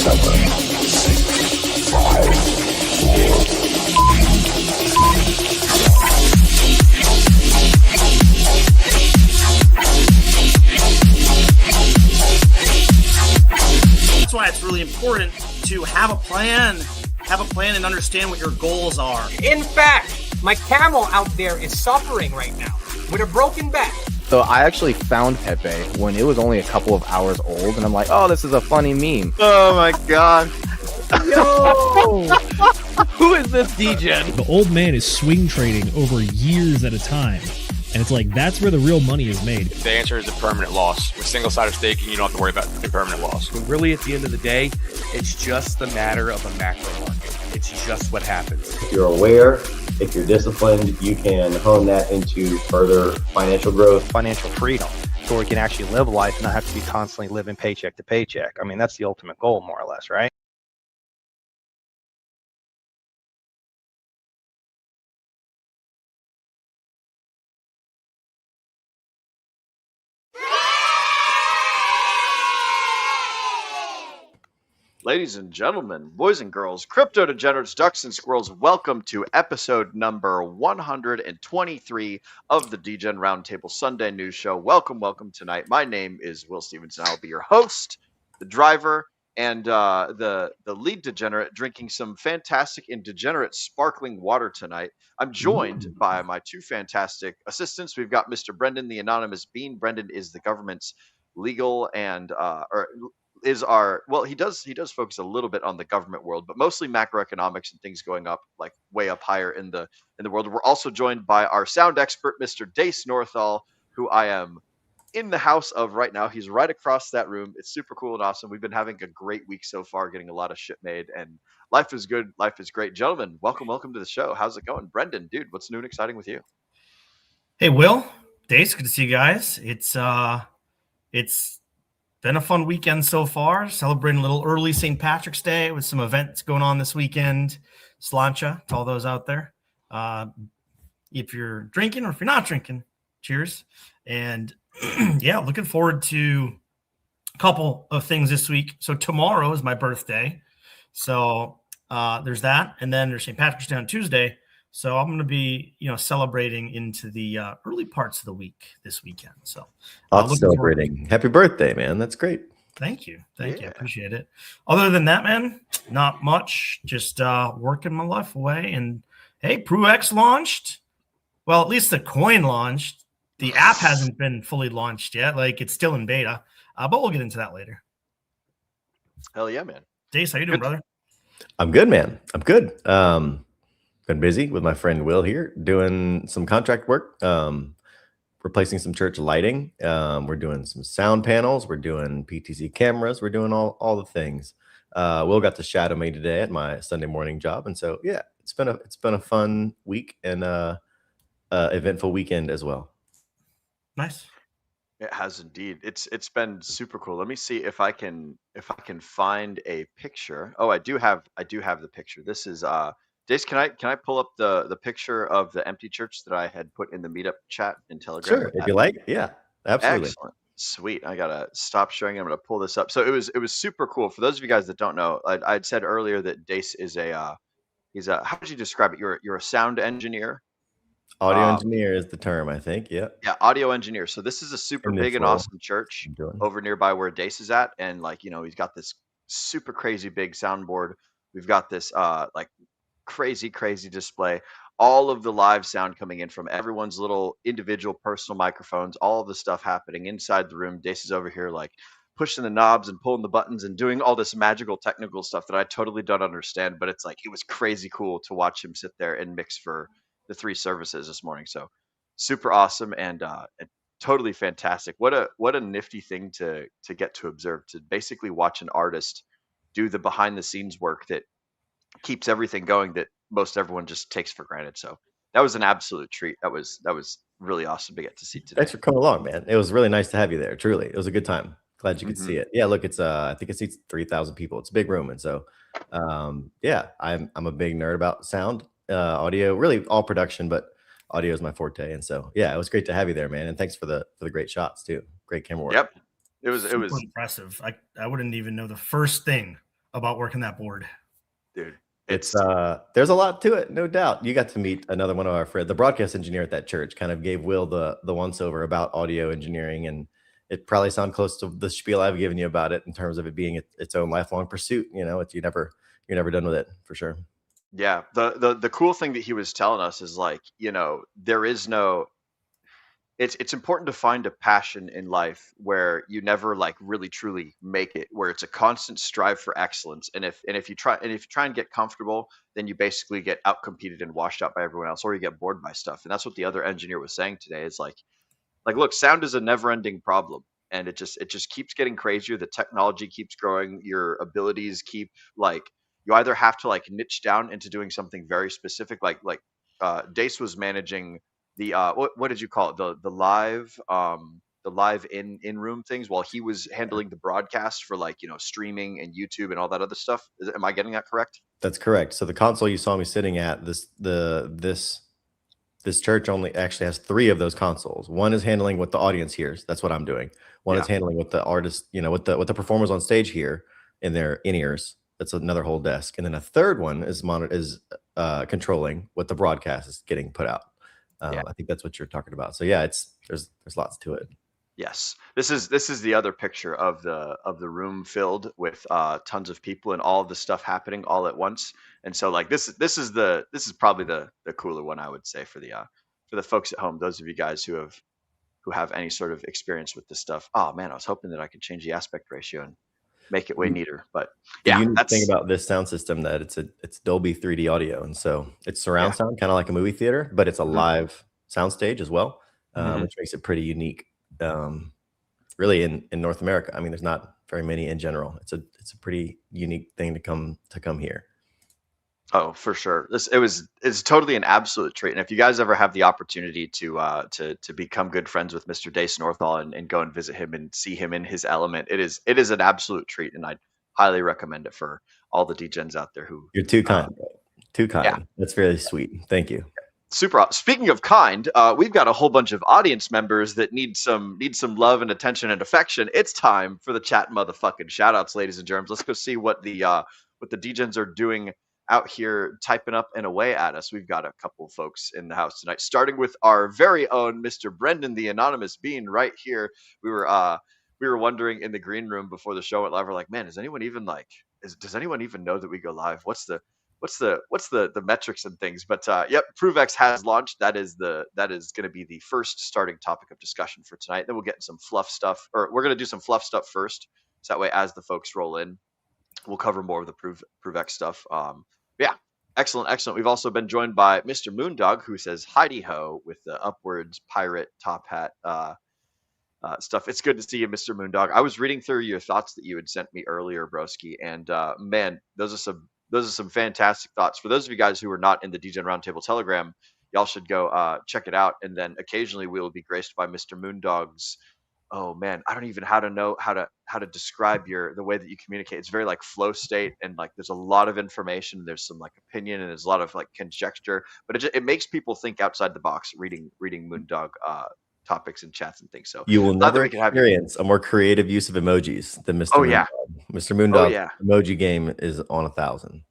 That's why it's really important to have a plan and understand what your goals are. In fact, my camel out there is suffering right now with a broken back. So I actually found Pepe when it was only a couple of hours old, and I'm like, oh, this is a funny meme. Oh my god. Yo! Who is this DJ? The old man is swing trading over years at a time. And it's like, that's where the real money is made. The answer is a permanent loss. With single-sided staking, you don't have to worry about the permanent loss. But really, at the end of the day, it's just the matter of a macro market. It's just what happens. If you're aware, if you're disciplined, you can hone that into further financial growth. Financial freedom, so where you can actually live life and not have to be constantly living paycheck to paycheck. I mean, that's the ultimate goal, more or less, right? Ladies and gentlemen, boys and girls, crypto degenerates, ducks and squirrels, welcome to episode number 123 of the DGen Roundtable Sunday News Show. Welcome tonight. My name is Will Stevenson. I'll be your host, the driver, and the lead degenerate drinking some fantastic and degenerate sparkling water tonight. I'm joined by my two fantastic assistants. We've got Mr. Brendan, the anonymous bean. Brendan is the government's legal and he does focus a little bit on the government world, but mostly macroeconomics and things going up, like way up higher in the world. We're also joined by our sound expert, Mr. Dace Northall, who I am in the house of right now. He's right across that room. It's super cool and awesome. We've been having a great week so far, getting a lot of shit made, and life is good. Life is great. Gentlemen, welcome to the show. How's it going? Brendan, dude, what's new and exciting with you? Hey, Will, Dace, good to see you guys. It's been a fun weekend so far, celebrating a little early St. Patrick's Day with some events going on this weekend. Slancha to all those out there. If you're drinking or if you're not drinking, cheers. And yeah, looking forward to a couple of things this week. So tomorrow is my birthday. So there's that. And then there's St. Patrick's Day on Tuesday. So I'm going to be, celebrating into the early parts of the week this weekend. So celebrating. Happy birthday, man. That's great. Thank you. I appreciate it. Other than that, man, not much. Just working my life away. And hey, ProveX launched. Well, at least the coin launched. The app hasn't been fully launched yet. Like, it's still in beta. But we'll get into that later. Hell yeah, man. Dace, how you doing, brother? I'm good, man. I'm good. Been busy with my friend Will here doing some contract work, replacing some church lighting. We're doing some sound panels. We're doing PTZ cameras. We're doing all the things. Will got to shadow me today at my Sunday morning job, and so yeah, it's been a fun week and eventful weekend as well. Nice. It has indeed. It's been super cool. Let me see if I can find a picture. Oh, I do have the picture. This is Dace, can I pull up the picture of the empty church that I had put in the meetup chat in Telegram? Sure, if you like. Yeah, absolutely. Excellent. Sweet. I gotta stop showing it. I'm gonna pull this up. So it was super cool. For those of you guys that don't know, I'd said earlier that Dace is he's a, how would you describe it? You're a sound engineer. Audio engineer is the term, I think. Yeah. Yeah, audio engineer. So this is a super big and awesome church over nearby where Dace is at, and he's got this super crazy big soundboard. We've got this crazy display, all of the live sound coming in from everyone's little individual personal microphones, all of the stuff happening inside the room. Dace is over here pushing the knobs and pulling the buttons and doing all this magical technical stuff that I totally don't understand, but it was crazy cool to watch him sit there and mix for the 3 services this morning. So super awesome and totally fantastic. What a nifty thing to get to observe, to basically watch an artist do the behind the scenes work that keeps everything going that most everyone just takes for granted. So that was an absolute treat. That was really awesome to get to see today. Thanks for coming along, man. It was really nice to have you there. Truly, it was a good time. Glad you could see it. Yeah, look, it's I think it seats 3,000 people. It's a big room, and so yeah, I'm a big nerd about sound, audio, really all production, but audio is my forte. And so yeah, it was great to have you there, man. And thanks for the great shots too. Great camera work. Yep, it was impressive. I wouldn't even know the first thing about working that board. Dude. It's there's a lot to it, no doubt. You got to meet another one of our friends, the broadcast engineer at that church, kind of gave Will the once over about audio engineering, and it probably sounds close to the spiel I've given you about it in terms of it being its own lifelong pursuit. You know, you're never done with it, for sure. Yeah. The cool thing that he was telling us is like, you know, there is no, it's important to find a passion in life where you never like really truly make it, where it's a constant strive for excellence. And if you try and get comfortable, then you basically get outcompeted and washed out by everyone else, or you get bored by stuff. And that's what the other engineer was saying today. Is like, look, sound is a never-ending problem, and it just keeps getting crazier. The technology keeps growing. Your abilities keep like, you either have to like niche down into doing something very specific, like Dace was managing the what did you call it, the live in room things, while he was handling the broadcast for like, you know, streaming and YouTube and all that other stuff. Am I getting that correct? That's correct. So the console you saw me sitting at, this church only actually has 3 of those consoles. One is handling what the audience hears. That's what I'm doing. One is handling what the artist, you know, what the performers on stage hear in their in-ears. That's another whole desk. And then a third one is controlling what the broadcast is getting put out. I think that's what you're talking about. So yeah, there's lots to it. Yes, this is the other picture of the room filled with tons of people and all of the stuff happening all at once. And so like this is probably the cooler one, I would say, for the folks at home, those of you guys who have any sort of experience with this stuff. Oh man, I was hoping that I could change the aspect ratio and make it way neater. But yeah, the unique thing about this sound system that it's Dolby 3D audio, and so it's surround sound, kind of like a movie theater, but it's a live sound stage as well, which makes it pretty unique. Really in North America. I mean, there's not very many in general. It's a pretty unique thing to come here. Oh, for sure. It's totally an absolute treat. And if you guys ever have the opportunity to become good friends with Mr. Dace Northall and go and visit him and see him in his element, it is an absolute treat, and I'd highly recommend it for all the DGens out there who. You're too kind. Too kind. Yeah. That's really sweet. Thank you. Super. Speaking of kind, we've got a whole bunch of audience members that need some love and attention and affection. It's time for the chat motherfucking shoutouts, ladies and germs. Let's go see what the DGens are doing out here, typing up and away at us. We've got a couple of folks in the house tonight, starting with our very own Mr. Brendan, the anonymous being right here. We were wondering in the green room before the show went live. We're like, man, does anyone even know that we go live? What's the metrics and things? But yep, ProveX has launched. That is going to be the first starting topic of discussion for tonight. Then we'll get some fluff stuff, or we're going to do some fluff stuff first, so that way as the folks roll in, we'll cover more of the ProveX stuff. Yeah, excellent. We've also been joined by Mr. Moondog, who says Heidi ho with the upwards pirate top hat stuff. It's good to see you, Mr. Moondog. I was reading through your thoughts that you had sent me earlier, broski, and man, those are some fantastic thoughts. For those of you guys who are not in the DGen Roundtable Telegram, y'all should go check it out. And then occasionally we will be graced by Mr. Moondog's. Oh man, I don't even know how to describe the way that you communicate. It's very like flow state, and like there's a lot of information. There's some like opinion, and there's a lot of like conjecture. But it makes people think outside the box. Reading Moondog topics and chats and things. So you will never experience a more creative use of emojis than Mr. Moondog. Mr. Moondog emoji game is on 1,000.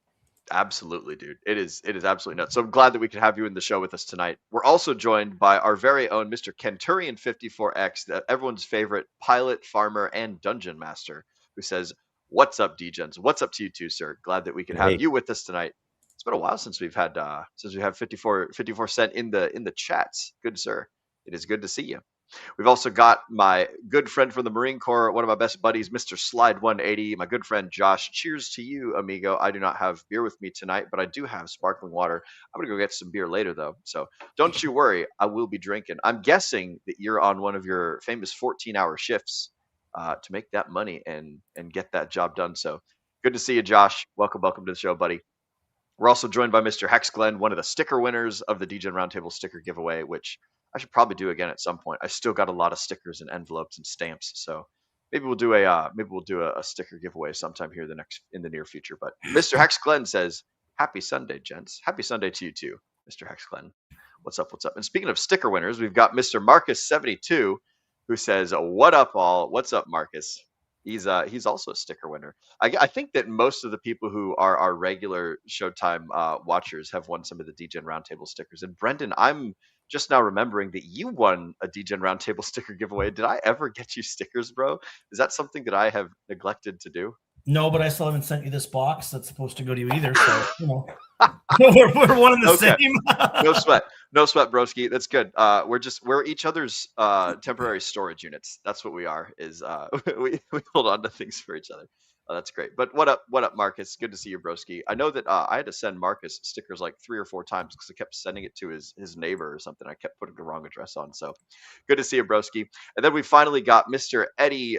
Absolutely, dude. It is absolutely nuts. So I'm glad that we could have you in the show with us tonight. We're also joined by our very own Mr. Kenturian54X, everyone's favorite pilot, farmer, and dungeon master, who says, "What's up, DGens? What's up to you too, sir? Glad that we can have you with us tonight." It's been a while since we have 54 cent in the chats. Good sir. It is good to see you. We've also got my good friend from the Marine Corps, one of my best buddies, Mr. Slide 180, my good friend Josh. Cheers to you, amigo. I do not have beer with me tonight, but I do have sparkling water. I'm going to go get some beer later, though. So don't you worry. I will be drinking. I'm guessing that you're on one of your famous 14-hour shifts to make that money and get that job done. So good to see you, Josh. Welcome to the show, buddy. We're also joined by Mr. Hex Glenn, one of the sticker winners of the DGen Roundtable sticker giveaway, which I should probably do again at some point. I still got a lot of stickers and envelopes and stamps, so maybe we'll do a sticker giveaway sometime here in the near future. But Mr. Hex Glenn says, "Happy Sunday, gents. Happy Sunday to you too, Mr. Hex Glenn. What's up? And speaking of sticker winners, we've got Mr. Marcus72, who says, "What up, all? What's up, Marcus?" He's also a sticker winner. I think that most of the people who are our regular Showtime watchers have won some of the DGen Roundtable stickers. And Brendan, I'm just now remembering that you won a DGen Roundtable sticker giveaway. Did I ever get you stickers, bro? Is that something that I have neglected to do? No, but I still haven't sent you this box that's supposed to go to you either. So, you know, we're one and the Okay. same. No sweat, broski. That's good. We're each other's temporary storage units. That's what we are. Is we hold on to things for each other. That's great. But what up, Marcus? Good to see you, broski. I know that I had to send Marcus stickers like 3 or 4 times because I kept sending it to his neighbor or something. I kept putting the wrong address on. So good to see you, broski. And then we finally got Mr. Eddie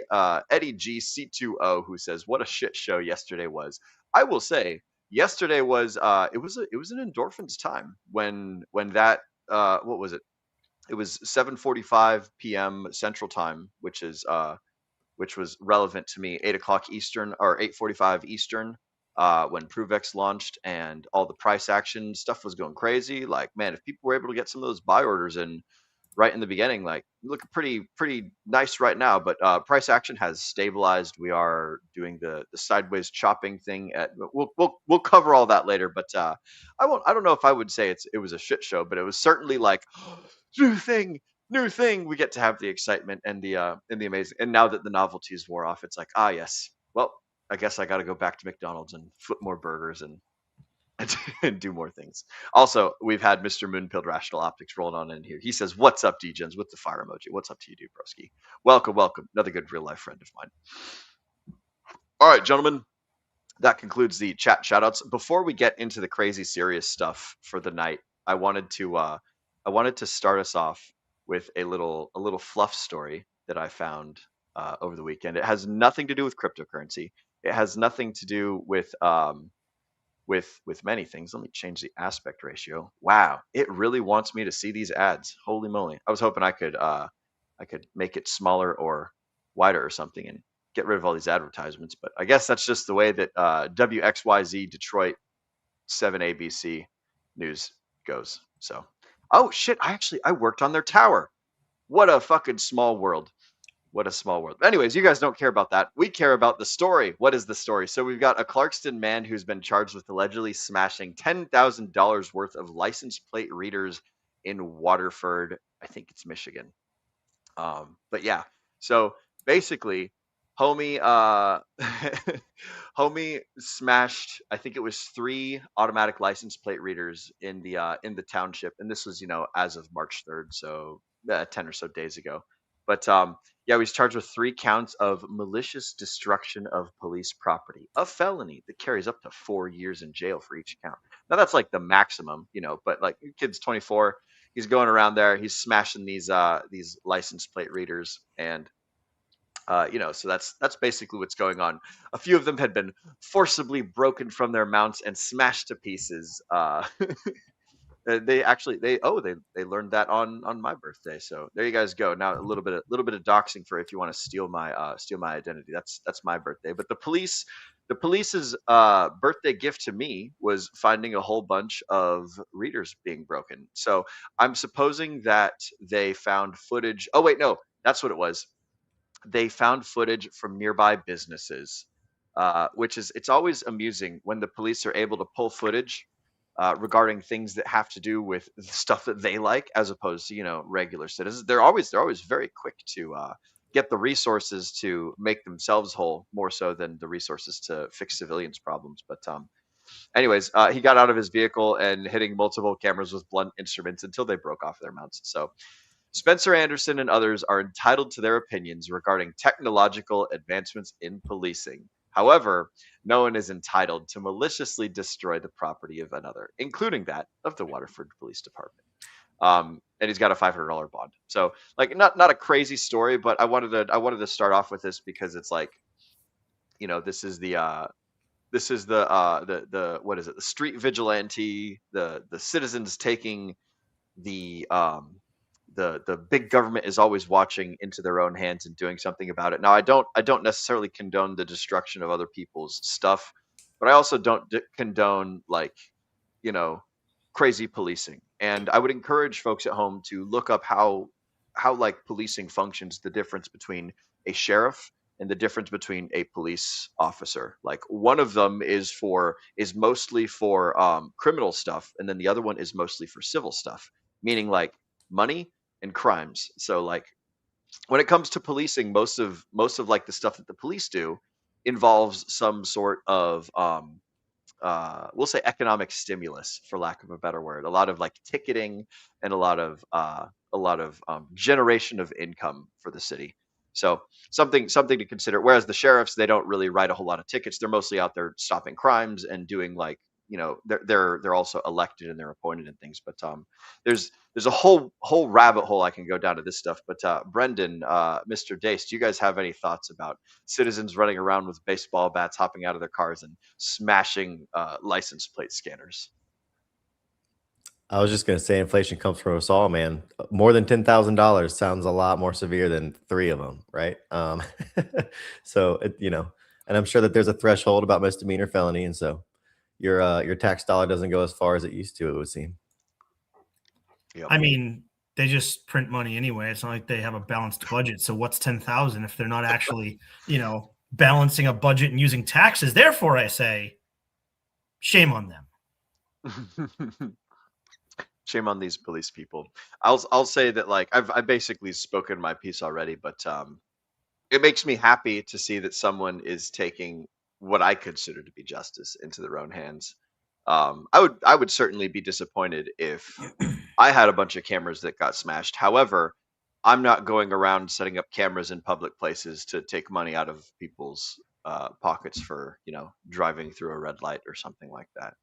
G C2O, who says, "What a shit show yesterday was." I will say, yesterday was it was an endorphins time when that what was it? It was 7:45 p.m. Central Time, which was relevant to me, 8 o'clock Eastern or 8:45 Eastern, when ProveX launched and all the price action stuff was going crazy. Like, man, if people were able to get some of those buy orders in right in the beginning, like, looking pretty nice right now. But price action has stabilized. We are doing the sideways chopping thing. We'll cover all that later. But I don't know if I would say it was a shit show, but it was certainly like new thing. We get to have the excitement and the amazing. And now that the novelties wore off, it's like, yes. Well, I guess I got to go back to McDonald's and flip more burgers and do more things. Also, we've had Mr. Moonpilled Rational Optics rolling on in here. He says, "What's up, DGens?" with the fire emoji. What's up to you, dude, broski? Welcome. Another good real life friend of mine. All right, gentlemen. That concludes the chat shoutouts. Before we get into the crazy serious stuff for the night, I wanted to start us off with a little fluff story that I found over the weekend. It has nothing to do with cryptocurrency. It has nothing to do with many things. Let me change the aspect ratio. Wow, it really wants me to see these ads. Holy moly! I was hoping I could make it smaller or wider or something and get rid of all these advertisements. But I guess that's just the way that WXYZ Detroit 7 ABC news goes. So, oh shit! I worked on their tower. What a fucking small world. What a small world. Anyways, you guys don't care about that. We care about the story. What is the story? So we've got a Clarkston man who's been charged with allegedly smashing $10,000 worth of license plate readers in Waterford. I think it's Michigan. But yeah, so basically, homie homie smashed, I think it was 3 automatic license plate readers in the township, and this was, as of March 3rd, so 10 or so days ago. But yeah, he was charged with 3 counts of malicious destruction of police property, a felony that carries up to 4 years in jail for each count. Now that's like the maximum, but like, kid's 24, he's going around there, he's smashing these license plate readers, and so that's basically what's going on. A few of them had been forcibly broken from their mounts and smashed to pieces. They learned that on my birthday. So there you guys go. Now a little bit of doxing for if you want to steal my identity. That's my birthday. But the police's birthday gift to me was finding a whole bunch of readers being broken. So I'm supposing that they found footage. Oh wait, no, that's what it was. They found footage from nearby businesses, it's always amusing when the police are able to pull footage regarding things that have to do with stuff that they like, as opposed to regular citizens. They're always very quick to get the resources to make themselves whole, more so than the resources to fix civilians' problems. But anyways, he got out of his vehicle and hitting multiple cameras with blunt instruments until they broke off their mounts. So Spencer Anderson and others are entitled to their opinions regarding technological advancements in policing. However, no one is entitled to maliciously destroy the property of another, including that of the Waterford Police Department. And he's got a $500 bond. So, like, not a crazy story, but I wanted to start off with this because it's like, this is the what is it? The street vigilante, the citizens taking the big government is always watching into their own hands and doing something about it. Now, I don't necessarily condone the destruction of other people's stuff, but I also don't condone, like, crazy policing. And I would encourage folks at home to look up how like policing functions, the difference between a sheriff and the difference between a police officer. Like one of them is mostly for criminal stuff, and then the other one is mostly for civil stuff, meaning like money and crimes. So like when it comes to policing, most of like the stuff that the police do involves some sort of we'll say economic stimulus, for lack of a better word. A lot of like ticketing and a lot of generation of income for the city. So something to consider. Whereas the sheriffs, they don't really write a whole lot of tickets. They're mostly out there stopping crimes and doing like, they're also elected and they're appointed and things. But there's a whole rabbit hole I can go down to this stuff. But Brendan, Mr. Dace, do you guys have any thoughts about citizens running around with baseball bats, hopping out of their cars and smashing license plate scanners? I was just going to say inflation comes from us all, man. More than $10,000 sounds a lot more severe than 3 of them, right? So, and I'm sure that there's a threshold about misdemeanor felony. And so your tax dollar doesn't go as far as it used to, it would seem. Yep. I mean, they just print money anyway. It's not like they have a balanced budget. So what's 10,000 if they're not actually, balancing a budget and using taxes? Therefore, I say, shame on them. Shame on these police people. I'll say that like I've basically spoken my piece already, but it makes me happy to see that someone is taking what I consider to be justice into their own hands. I would certainly be disappointed if I had a bunch of cameras that got smashed. However, I'm not going around setting up cameras in public places to take money out of people's pockets for driving through a red light or something like that.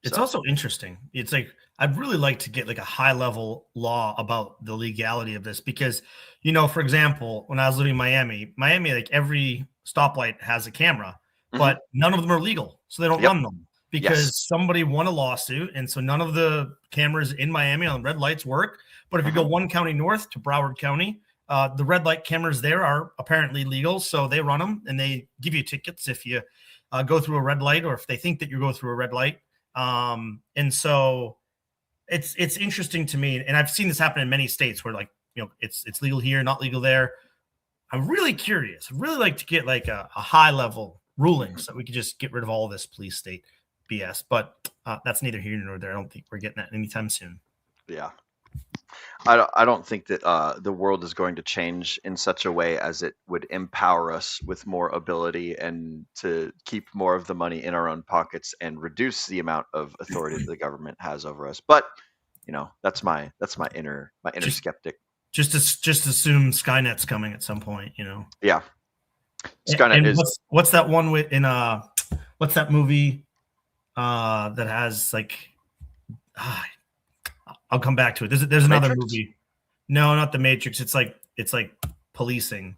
It's also interesting. It's like I'd really like to get like a high level law about the legality of this because, for example, when I was living in Miami, like every stoplight has a camera, but none of them are legal, so they don't run them because somebody won a lawsuit, and so none of the cameras in Miami on red lights work. But if you go one county north to Broward County, the red light cameras there are apparently legal, so they run them and they give you tickets if you go through a red light or if they think that you go through a red light. And so it's interesting to me, and I've seen this happen in many states where like it's legal here, not legal there. I'm really curious. I'd really like to get like a high level ruling so that we could just get rid of all of this police state BS. But that's neither here nor there. I don't think we're getting that anytime soon. Yeah. I don't think that the world is going to change in such a way as it would empower us with more ability and to keep more of the money in our own pockets and reduce the amount of authority that the government has over us. But that's my inner skeptic. Just assume Skynet's coming at some point. Yeah. Skynet and is. What's that one with in what's that movie that has like. I'll come back to it. There's another movie. No, not The Matrix. It's like policing.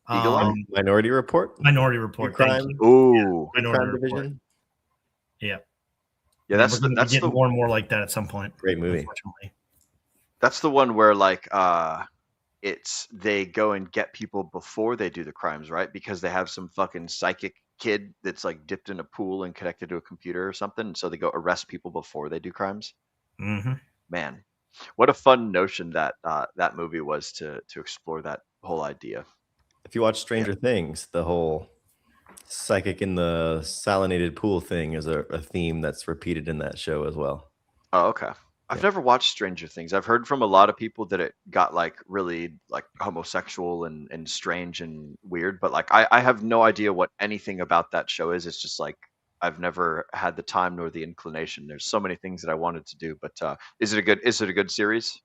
Minority Report. Minority Report. Crime. Ooh. Yeah, Minority Crime Report. Division. Yeah. Yeah, that's the more and more like that at some point. Great movie. Unfortunately. That's the one where like they go and get people before they do the crimes, right? Because they have some fucking psychic kid that's like dipped in a pool and connected to a computer or something. So they go arrest people before they do crimes. Mm-hmm. Man, what a fun notion that movie was to explore that whole idea. If you watch Stranger Things, the whole psychic in the salinated pool thing is a theme that's repeated in that show as well. Oh, okay. I've never watched Stranger Things. I've heard from a lot of people that it got like really like homosexual and strange and weird, but like I have no idea what anything about that show is. It's just like I've never had the time nor the inclination. There's so many things that I wanted to do, but is it a good series?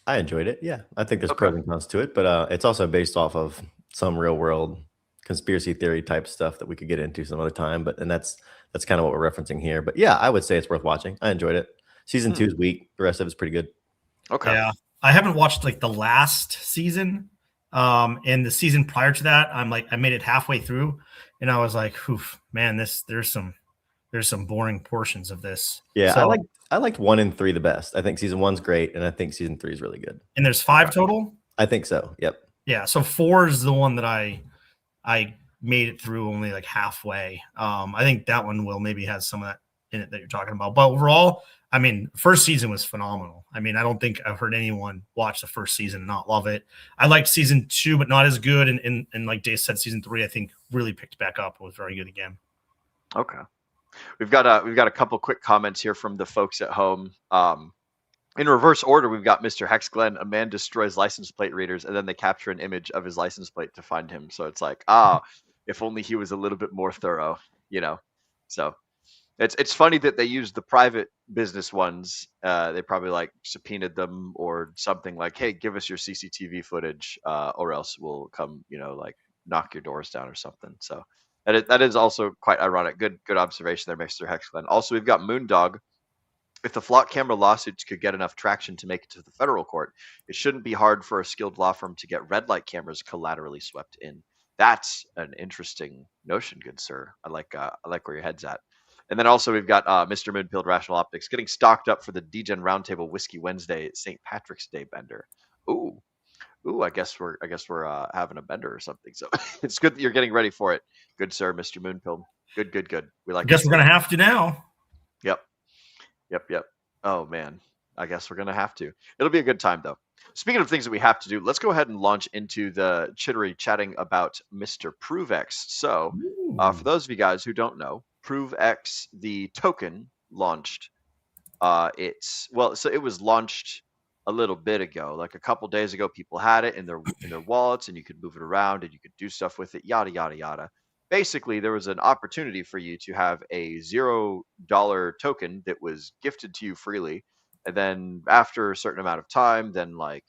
I enjoyed it. Yeah, I think there's pros and cons to it, but it's also based off of some real world conspiracy theory type stuff that we could get into some other time. But that's kind of what we're referencing here. But yeah, I would say it's worth watching. I enjoyed it. Season 2 is weak. The rest of it's pretty good. Okay. Yeah, I haven't watched like the last season, and the season prior to that. I made it halfway through. And I was like, "Oof, man, there's some boring portions of this." Yeah, so, I liked 1 and 3 the best. I think season 1's great, and I think season 3 is really good. And there's 5 total. I think so. Yep. Yeah, so 4 is the one that I made it through only like halfway. I think that one will maybe has some of that in it that you're talking about. But overall, I mean, first season was phenomenal. I mean, I don't think I've heard anyone watch the first season and not love it. I liked season 2, but not as good. And like Dave said, season 3, I think really picked back up. It was very good again. Okay. We've got a couple quick comments here from the folks at home. In reverse order, we've got Mr. Hexglen. A man destroys license plate readers, and then they capture an image of his license plate to find him. So it's like, if only he was a little bit more thorough, you know. So it's funny that they used the private business ones. They probably like subpoenaed them or something like, hey, give us your CCTV footage, or else we'll come, you know, like knock your doors down or something. So that is also quite ironic. Good observation there, Mr. Hexglen. Also, we've got Moondog. If the flock camera lawsuits could get enough traction to make it to the federal court, it shouldn't be hard for a skilled law firm to get red light cameras collaterally swept in. That's an interesting notion, good sir. I like where your head's at. And then also we've got Mr. Moonpilled Rational Optics getting stocked up for the DGen Roundtable Whiskey Wednesday St. Patrick's Day bender. Ooh, I guess we're having a bender or something. So it's good that you're getting ready for it, good sir, Mr. Moonpilled. Good. We like. I guess we're gonna have to now. Yep. Oh man, I guess we're gonna have to. It'll be a good time though. Speaking of things that we have to do, let's go ahead and launch into the chittery chatting about Mr. ProveX. So, for those of you guys who don't know, ProveX, the token, launched. It was launched a little bit ago, like a couple days ago. People had it in their wallets, and you could move it around, and you could do stuff with it. Yada yada yada. Basically, there was an opportunity for you to have a $0 token that was gifted to you freely, and then after a certain amount of time, then like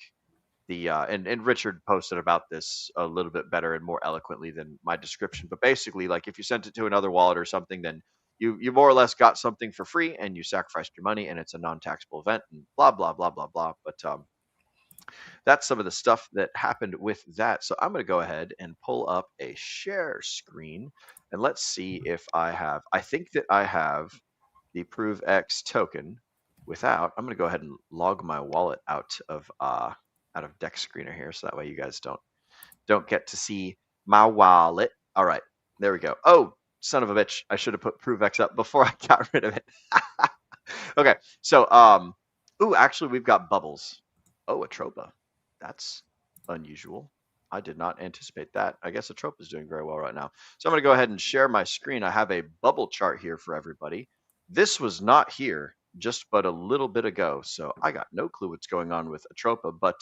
the and Richard posted about this a little bit better and more eloquently than my description. But basically, like if you sent it to another wallet or something, then you more or less got something for free, and you sacrificed your money, and it's a non-taxable event, and blah blah blah blah blah. But that's some of the stuff that happened with that. So I'm going to go ahead and pull up a share screen, and let's see if I think that I have the ProveX token without. I'm going to go ahead and log my wallet out of Deck Screener here, so that way you guys don't get to see my wallet. All right, there we go. Oh, son of a bitch! I should have put ProveX up before I got rid of it. Okay, so actually we've got bubbles. Oh, Atropa. That's unusual. I did not anticipate that. I guess Atropa is doing very well right now. So I'm going to go ahead and share my screen. I have a bubble chart here for everybody. This was not here just but a little bit ago, so I got no clue what's going on with Atropa. But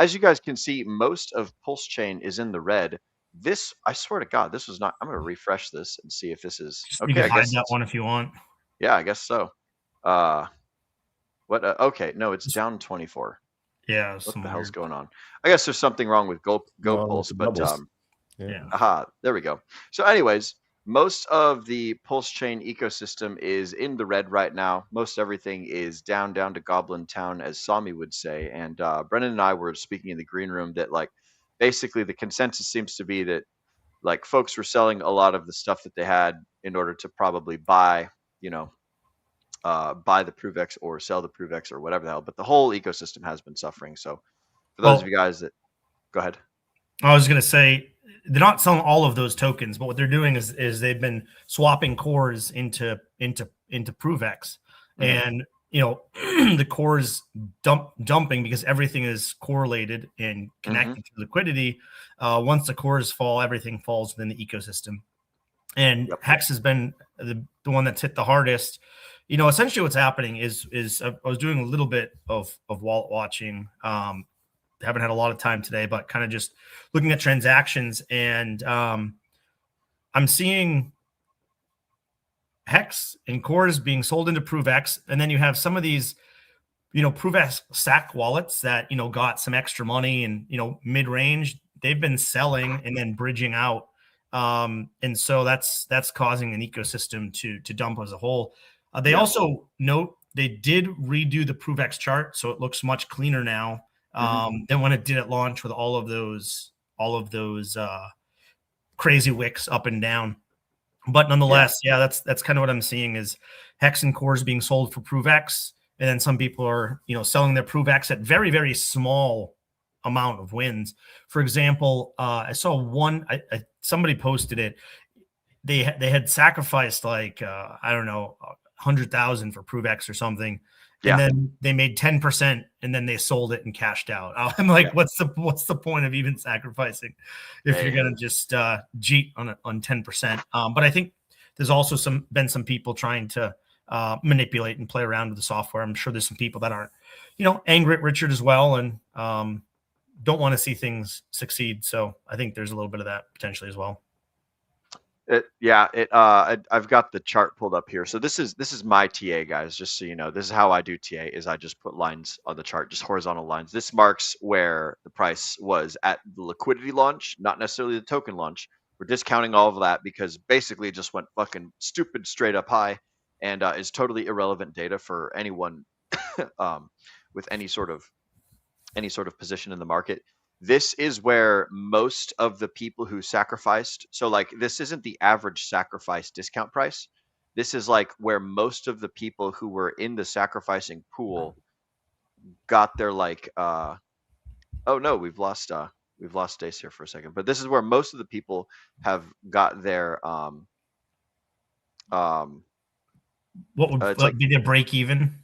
as you guys can see, most of Pulse Chain is in the red. This, I swear to God, this was not. I'm going to refresh this and see if this is okay. You can hide that one if you want. Yeah, I guess so. Okay, no, it's down 24. Yeah, what the hell's going on? I guess there's something wrong with Go Pulse, but there we go. So anyways, most of the Pulse Chain ecosystem is in the red right now. Most everything is down to Goblin Town, as Sami would say. And Brennan and I were speaking in the green room that like basically the consensus seems to be that like folks were selling a lot of the stuff that they had in order to probably buy, buy the ProveX or sell the ProveX or whatever the hell, but the whole ecosystem has been suffering. So for those of you guys that go ahead. I was going to say they're not selling all of those tokens, but what they're doing is they've been swapping cores into ProveX, and the cores dumping because everything is correlated and connected to liquidity. Once the cores fall, everything falls within the ecosystem, and Hex has been the one that's hit the hardest. Essentially what's happening is I was doing a little bit of wallet watching. Haven't had a lot of time today, but kind of just looking at transactions, and I'm seeing Hex and cores being sold into ProveX, and then you have some of these, ProveX SAC wallets that got some extra money and mid-range. They've been selling and then bridging out, and so that's causing an ecosystem to dump as a whole. They also note they did redo the ProveX chart, so it looks much cleaner now than when it did at launch with all of those crazy wicks up and down. But nonetheless, that's kind of what I'm seeing is Hex and cores being sold for ProveX, and then some people are selling their ProveX at very, very small amount of wins. For example, I saw one. Somebody posted it. They had sacrificed like I don't know, 100,000 for ProveX or something. Yeah. And then they made 10% and then they sold it and cashed out. I'm like, what's the point of even sacrificing if you're going to just cheat on 10%? But I think there's also been some people trying to manipulate and play around with the software. I'm sure there's some people that aren't, angry at Richard as well and don't want to see things succeed. So I think there's a little bit of that potentially as well. I've got the chart pulled up here. So this is my TA, guys, just so you know. This is how I do TA, is I just put lines on the chart, just horizontal lines. This marks where the price was at the liquidity launch, not necessarily the token launch. We're discounting all of that because basically it just went fucking stupid straight up high and is totally irrelevant data for anyone with any sort of position in the market. This is where most of the people who sacrificed, so like this isn't the average sacrifice discount price. This is like where most of the people who were in the sacrificing pool got their like oh no, we've lost Stace here for a second. But this is where most of the people have got their what would be their break even?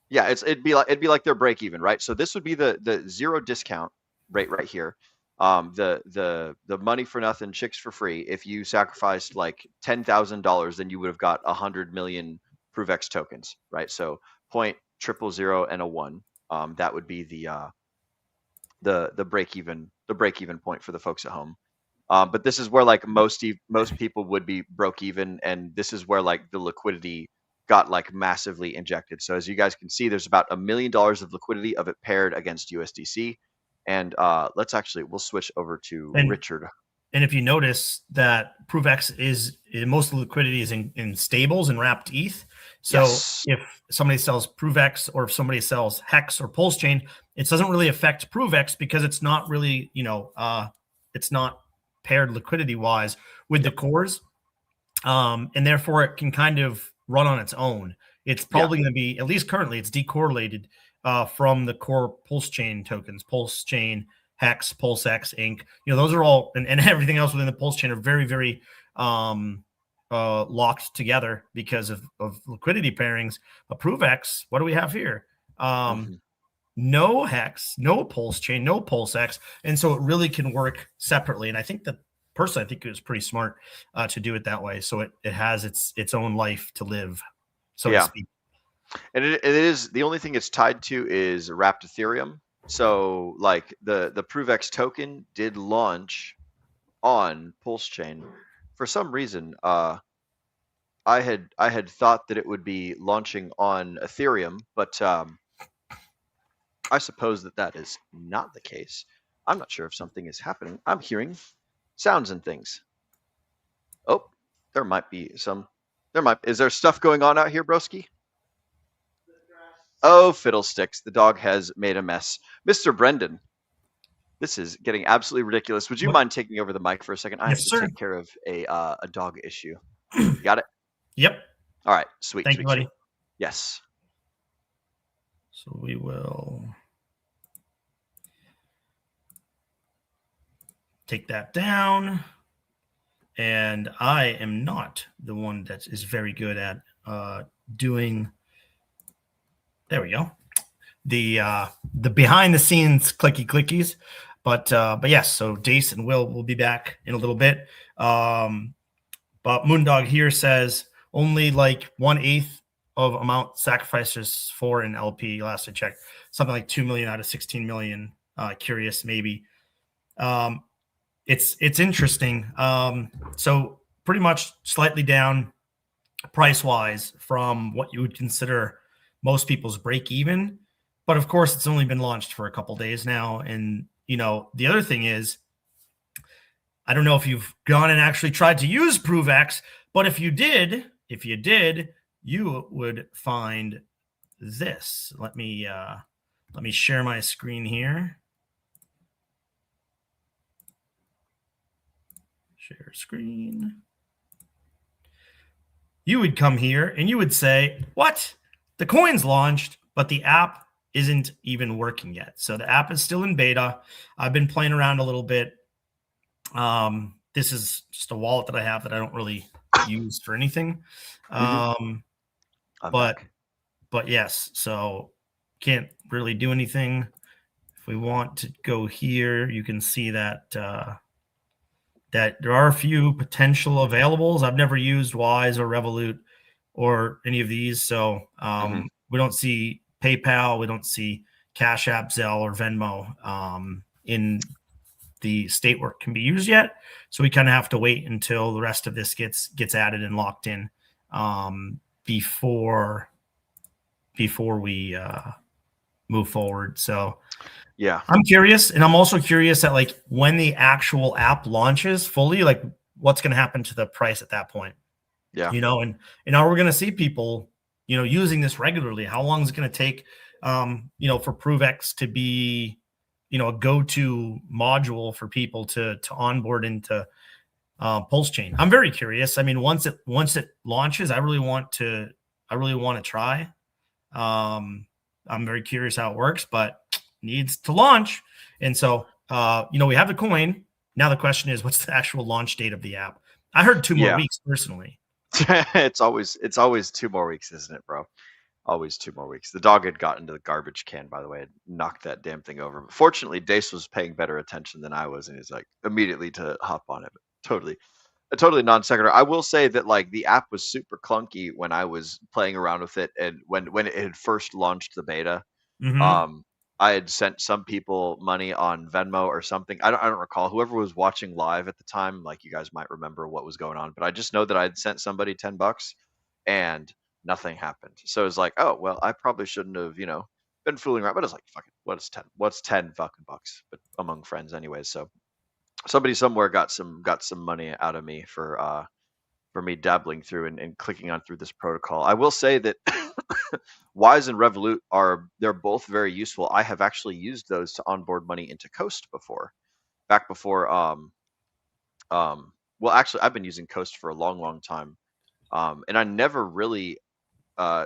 Yeah, it'd be like their break even, right? So this would be the zero discount rate right here. The money for nothing, chicks for free. If you sacrificed like $10,000, then you would have got 100 million ProveX tokens, right? So 0.000 and a 1. That would be the break even point for the folks at home. But this is where like most people would be broke even, and this is where like the liquidity got like massively injected. So as you guys can see, there's about $1 million of liquidity of it paired against USDC. And we'll switch over to Richard. And if you notice that ProveX most of the liquidity is in stables and wrapped ETH. So if somebody sells ProveX or if somebody sells Hex or Pulse Chain, it doesn't really affect ProveX because it's not really, it's not paired liquidity wise with the cores. And therefore it can kind of run on its own. It's probably going to be, at least currently, it's decorrelated from the core Pulse Chain tokens, Pulse Chain, Hex, PulseX, Inc. Those are all, and everything else within the Pulse Chain are very, very locked together because of liquidity pairings. But ProveX, what do we have here? No Hex, no Pulse Chain, no PulseX. And so it really can work separately. And I think that personally, I think it was pretty smart to do it that way. So it has its own life to live, so to speak. And it is, the only thing it's tied to is wrapped Ethereum. So like the ProveX token did launch on Pulse Chain. For some reason, I had thought that it would be launching on Ethereum, but I suppose that is not the case. I'm not sure if something is happening. I'm hearing sounds and things. Oh, there might be some. Is there stuff going on out here, broski? Oh, fiddlesticks. The dog has made a mess. Mr. Brendan, this is getting absolutely ridiculous. Would you mind taking over the mic for a second? I have to take care of a dog issue. Got it? Yep. All right. Sweet. Thank you, buddy. Yes. So we will take that down. And I am not the one that is very good at doing... There we go. The behind the scenes clicky clickies, but yes. So Dace and will be back in a little bit. But Moondog here says only like 1/8 of amount sacrifices for an LP. Last I checked, something like 2 million out of 16 million. Curious, maybe. It's interesting. So pretty much slightly down price wise from what you would consider most people's break even, but of course it's only been launched for a couple days now. And the other thing is, I don't know if you've gone and actually tried to use ProveX, but if you did, you would find this. Let me share my screen here. Share screen. You would come here and you would say, what? The coin's launched, but the app isn't even working yet. So the app is still in beta. I've been playing around a little bit. This is just a wallet that I have that I don't really use for anything. I'm but back. but yes, so can't really do anything. If we want to go here, you can see that that there are a few potential availables. I've never used Wise or Revolut or any of these, so we don't see PayPal, we don't see Cash App, Zelle, or Venmo in the state where it can be used yet. So we kind of have to wait until the rest of this gets added and locked in before we move forward. So Yeah. I'm curious, and I'm also curious at like when the actual app launches fully, like what's going to happen to the price at that point. Yeah. And are we going to see people, using this regularly? How long is it going to take, for ProveX to be, a go-to module for people to onboard into Pulse Chain? I'm very curious. I mean, once it launches, I really want to try. I'm very curious how it works, but needs to launch. And so, we have the coin. Now the question is, what's the actual launch date of the app? I heard 2 more weeks personally. It's always 2 more weeks, isn't it, bro? Always 2 more weeks. The dog had got into the garbage can, by the way, and knocked that damn thing over. But fortunately, Dace was paying better attention than I was, and he's like immediately to hop on it. But a totally non sequitur. I will say that like the app was super clunky when I was playing around with it, and when it had first launched the beta. I had sent some people money on Venmo or something. I don't recall. Whoever was watching live at the time, like you guys might remember what was going on, but I just know that I had sent somebody $10 and nothing happened. So it was like, oh well, I probably shouldn't have, been fooling around. But I was like, fuck it, what is 10? What's 10 fucking bucks? But among friends, anyways. So somebody somewhere got some money out of me for me dabbling through and clicking on through this protocol. I will say that Wise and Revolut they're both very useful. I have actually used those to onboard money into Coast before. Back before well actually I've been using Coast for a long time. And I never really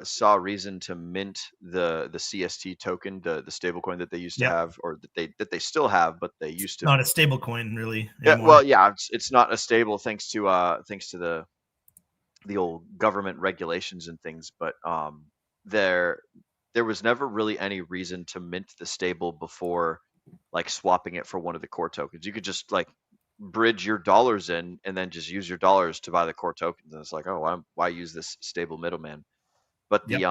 saw reason to mint the CST token, the stablecoin that they used to have, or that they still have, but they used to not a stablecoin really anymore. anymore. Well, yeah, it's not a stable thanks to the old government regulations and things, but there was never really any reason to mint the stable before like swapping it for one of the core tokens. You could just like bridge your dollars in and then just use your dollars to buy the core tokens, and it's like, oh, why use this stable middleman? But the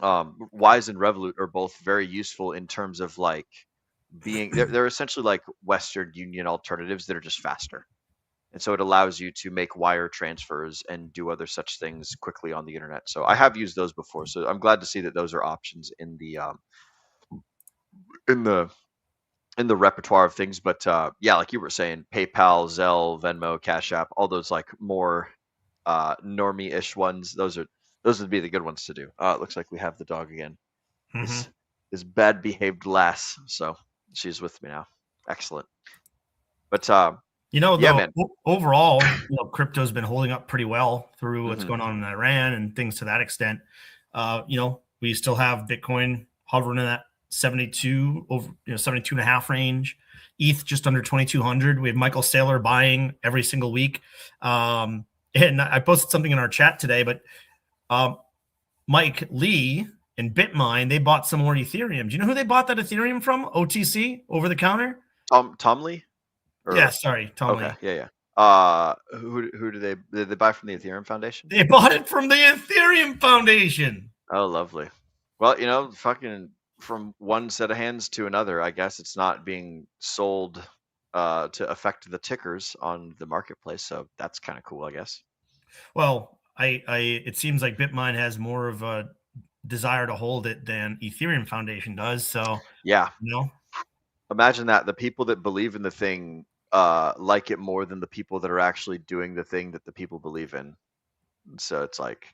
Wise and Revolut are both very useful in terms of like being they're essentially like Western Union alternatives that are just faster. And so it allows you to make wire transfers and do other such things quickly on the internet. So I have used those before. So I'm glad to see that those are options in the repertoire of things. But yeah, like you were saying, PayPal, Zelle, Venmo, Cash App, all those like more normie-ish ones. Those would be the good ones to do. It looks like we have the dog again. This bad behaved lass. So she's with me now. Excellent. But overall, crypto's been holding up pretty well through what's going on in Iran and things to that extent. We still have Bitcoin hovering in that 72 and a half range. ETH just under 2,200. We have Michael Saylor buying every single week. And I posted something in our chat today, but Mike Lee and Bitmine, they bought some more Ethereum. Do you know who they bought that Ethereum from? OTC, over the counter? Tom Lee? Yeah, sorry, Tom Lee. Yeah. Who did they buy from the Ethereum Foundation? They bought it from the Ethereum Foundation. Oh, lovely. Well, fucking from one set of hands to another, I guess it's not being sold to affect the tickers on the marketplace, so that's kind of cool, I guess. Well, it seems like Bitmine has more of a desire to hold it than Ethereum Foundation does. So yeah, imagine that the people that believe in the thing like it more than the people that are actually doing the thing that the people believe in. So it's like,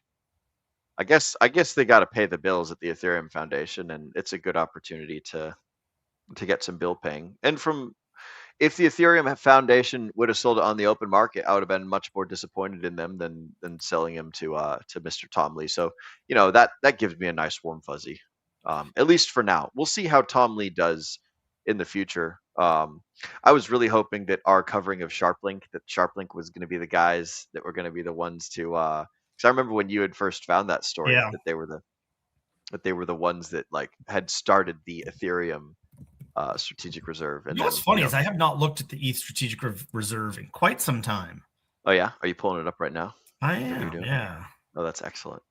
I guess they got to pay the bills at the Ethereum Foundation, and it's a good opportunity to get some bill paying. And if the Ethereum Foundation would have sold it on the open market, I would have been much more disappointed in them than selling him to Mr. Tom Lee. So that gives me a nice warm fuzzy, at least for now. We'll see how Tom Lee does in the future. I was really hoping that that Sharplink was going to be the guys that were going to be the ones to Because I remember when you had first found that story Yeah. that they were the ones that like had started the Ethereum strategic reserve. And You know then what's funny is I have not looked at the ETH strategic reserve in quite some time. Oh yeah, are you pulling it up right now? I Is that what you're am, doing? yeah. Oh, that's excellent.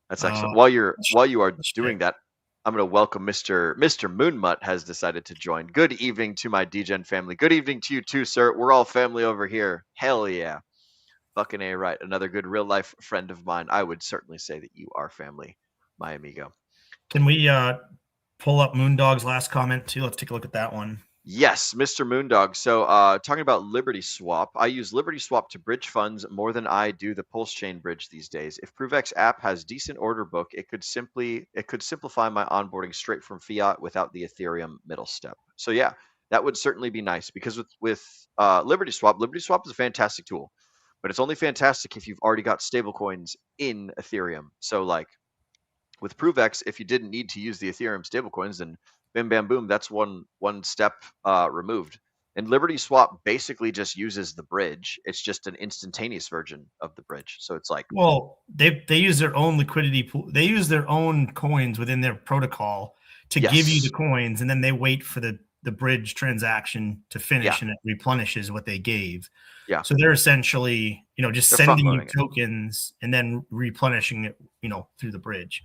That's excellent. Uh, While you are shit. doing that, I'm going to welcome Mr. Moonmutt has decided to join. Good evening to my DGen family. Good evening to you too, sir. We're all family over here. Hell yeah. Fucking A right. Another good real life friend of mine. I would certainly say that you are family, my amigo. Can we pull up Moondog's last comment too? Let's take a look at that one. Yes, Mr. Moondog. So, talking about Liberty Swap, I use Liberty Swap to bridge funds more than I do the Pulse Chain bridge these days. If ProveX app has decent order book, it could simplify my onboarding straight from fiat without the Ethereum middle step. So yeah, that would certainly be nice because with Liberty Swap is a fantastic tool, but it's only fantastic if you've already got stablecoins in Ethereum. So like with ProveX, if you didn't need to use the Ethereum stablecoins, then bim bam boom, that's one step removed. And Liberty Swap basically just uses the bridge. It's just an instantaneous version of the bridge. So it's like, well, they use their own liquidity pool. They use their own coins within their protocol to give you the coins, and then they wait for the bridge transaction to finish, and it replenishes what they gave. Yeah. So they're essentially, just They're sending you front-loading it. tokens and then replenishing it, through the bridge.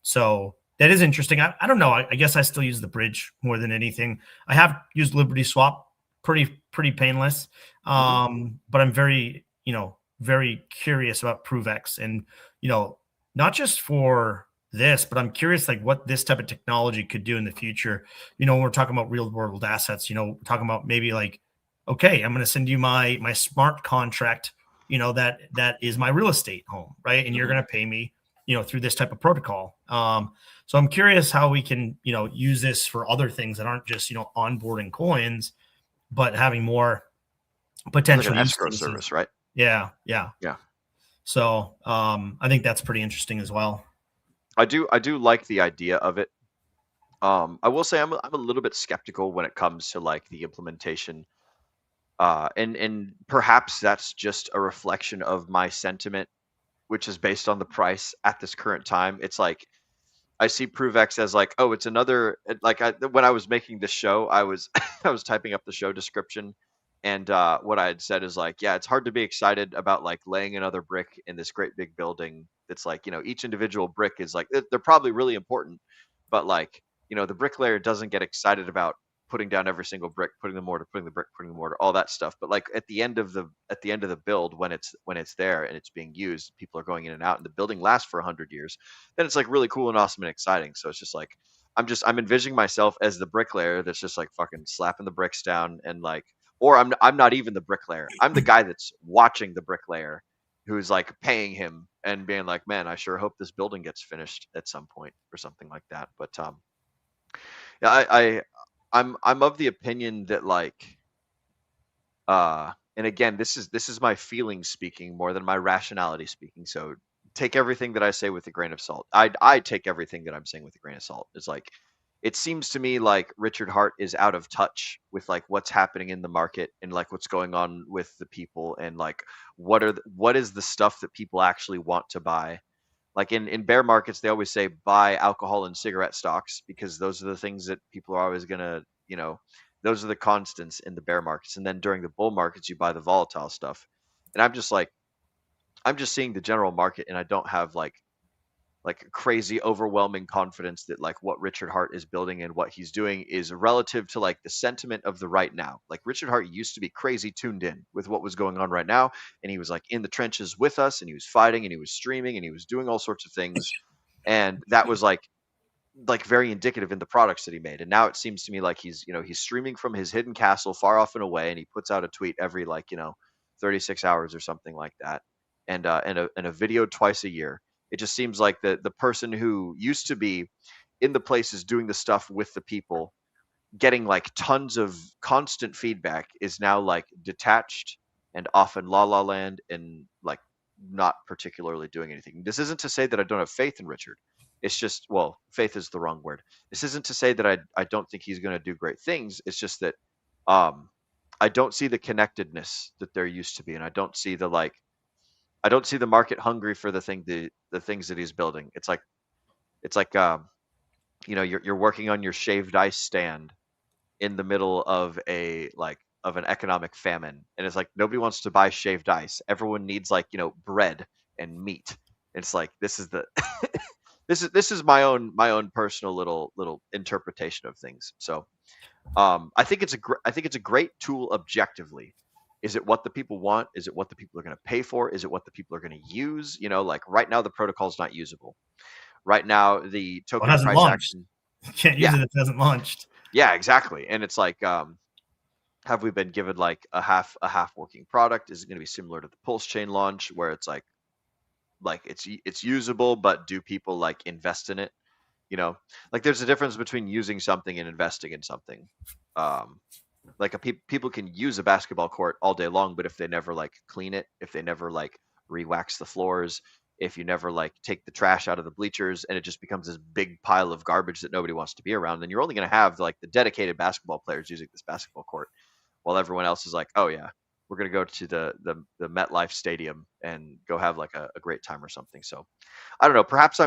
So that is interesting. I don't know. I guess I still use the bridge more than anything. I have used Liberty Swap, pretty painless. But I'm very, very curious about ProveX, and not just for this, but I'm curious like what this type of technology could do in the future. When we're talking about real world assets, we're talking about maybe like, okay, I'm going to send you my smart contract, that is my real estate home, right? And you're going to pay me, through this type of protocol. So I'm curious how we can, use this for other things that aren't just, onboarding coins, but having more potential like an use escrow cases. service, right? Yeah. So I think that's pretty interesting as well. I do like the idea of it. I will say I'm a little bit skeptical when it comes to like the implementation. And perhaps that's just a reflection of my sentiment, which is based on the price at this current time. It's like I see ProveX as like, oh, it's another like when I was making this show, I was I was typing up the show description, and what I had said is like, yeah, it's hard to be excited about like laying another brick in this great big building. It's like, each individual brick is like they're probably really important, but like, the bricklayer doesn't get excited about putting down every single brick, putting the mortar, putting the brick, putting the mortar, all that stuff. But like at the end of the build, when it's there and it's being used, people are going in and out, and the building lasts for 100 years, then it's like really cool and awesome and exciting. So it's just like I'm envisioning myself as the bricklayer that's just like fucking slapping the bricks down, and like, or I'm not even the bricklayer. I'm the guy that's watching the bricklayer, who's like paying him and being like, man, I sure hope this building gets finished at some point or something like that. But yeah, I'm of the opinion that like and again, this is my feelings speaking more than my rationality speaking. So take everything that I say with a grain of salt. I take everything that I'm saying with a grain of salt. It's like it seems to me like Richard Hart is out of touch with like what's happening in the market and like what's going on with the people, and like what is the stuff that people actually want to buy. Like in bear markets, they always say buy alcohol and cigarette stocks because those are the things that people are always gonna, those are the constants in the bear markets. And then during the bull markets, you buy the volatile stuff. And I'm just seeing the general market, and I don't have like crazy overwhelming confidence that like what Richard Hart is building and what he's doing is relative to like the sentiment of the right now. Like Richard Hart used to be crazy tuned in with what was going on right now, and he was like in the trenches with us, and he was fighting, and he was streaming, and he was doing all sorts of things, and that was like very indicative in the products that he made. And now it seems to me like he's streaming from his hidden castle far off and away, and he puts out a tweet every 36 hours or something like that, and a video twice a year. It just seems like the person who used to be in the places doing the stuff with the people, getting like tons of constant feedback, is now like detached and off in la la land and like not particularly doing anything. This isn't to say that I don't have faith in Richard. It's just, well, faith is the wrong word. This isn't to say that I don't think he's going to do great things. It's just that I don't see the connectedness that there used to be, and I don't see the like I don't see the market hungry for the things that he's building. It's like you're working on your shaved ice stand in the middle of an economic famine, and it's like nobody wants to buy shaved ice. Everyone needs bread and meat. It's like this is the this is my own personal little interpretation of things. So I think it's a great tool objectively. Is it what the people want? Is it what the people are going to pay for? Is it what the people are going to use? Like right now the protocol is not usable. Right now the token hasn't price launched. action. You can't use it if it hasn't launched. Yeah, exactly. And it's like, have we been given like a half working product? Is it going to be similar to the Pulse Chain launch, where it's like it's usable, but do people like invest in it? Like there's a difference between using something and investing in something. People can use a basketball court all day long, but if they never like clean it, if they never like re-wax the floors, if you never like take the trash out of the bleachers and it just becomes this big pile of garbage that nobody wants to be around, then you're only going to have like the dedicated basketball players using this basketball court, while everyone else is like, oh yeah, we're going to go to the MetLife Stadium and go have like a great time or something. So I don't know. Perhaps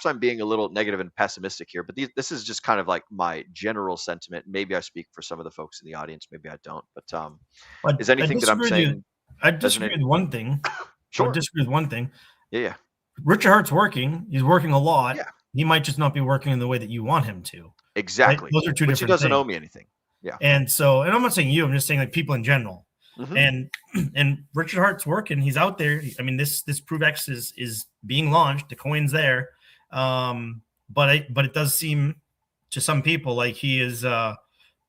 I'm being a little negative and pessimistic here, but this is just kind of like my general sentiment. Maybe I speak for some of the folks in the audience, maybe I don't. But is anything that I'm saying? I disagree with one thing. Sure. I disagree with one thing. Yeah. Richard Hart's working. He's working a lot. Yeah. He might just not be working in the way that you want him to. Exactly. Right? Those are two different He doesn't things. owe me anything. Yeah. And I'm not saying you. I'm just saying like people in general. Mm-hmm. And Richard Hart's working. He's out there. I mean, this ProveX is being launched. The coin's there, but it does seem to some people like he is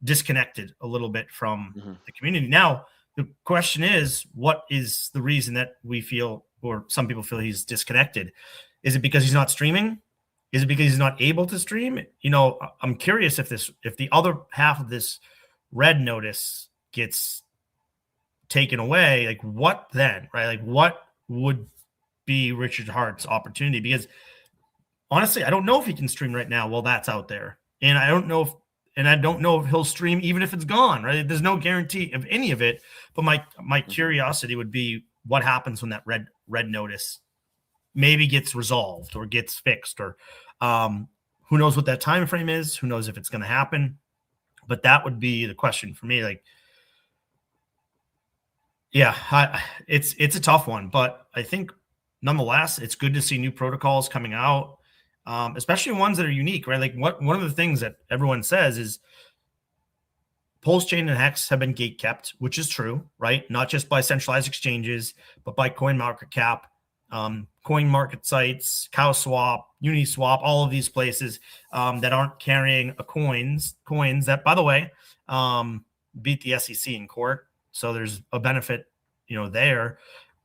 disconnected a little bit from the community. Now, the question is, what is the reason that we feel, or some people feel, he's disconnected? Is it because he's not streaming? Is it because he's not able to stream? I'm curious if the other half of this red notice gets taken away, like what then, right? Like what would be Richard Hart's opportunity? Because honestly, I don't know if he can stream right now while that's out there. And I don't know if he'll stream even if it's gone, right? There's no guarantee of any of it. But my curiosity would be what happens when that red notice maybe gets resolved or gets fixed, or who knows what that time frame is, who knows if it's going to happen. But that would be the question for me. Like, yeah, it's a tough one, but I think nonetheless, it's good to see new protocols coming out, especially ones that are unique, right? Like one of the things that everyone says is Pulse Chain and Hex have been gate kept, which is true, right? Not just by centralized exchanges, but by CoinMarketCap, coin market sites, CowSwap, Uniswap, all of these places that aren't carrying coins that, by the way, beat the SEC in court. So there's a benefit, there,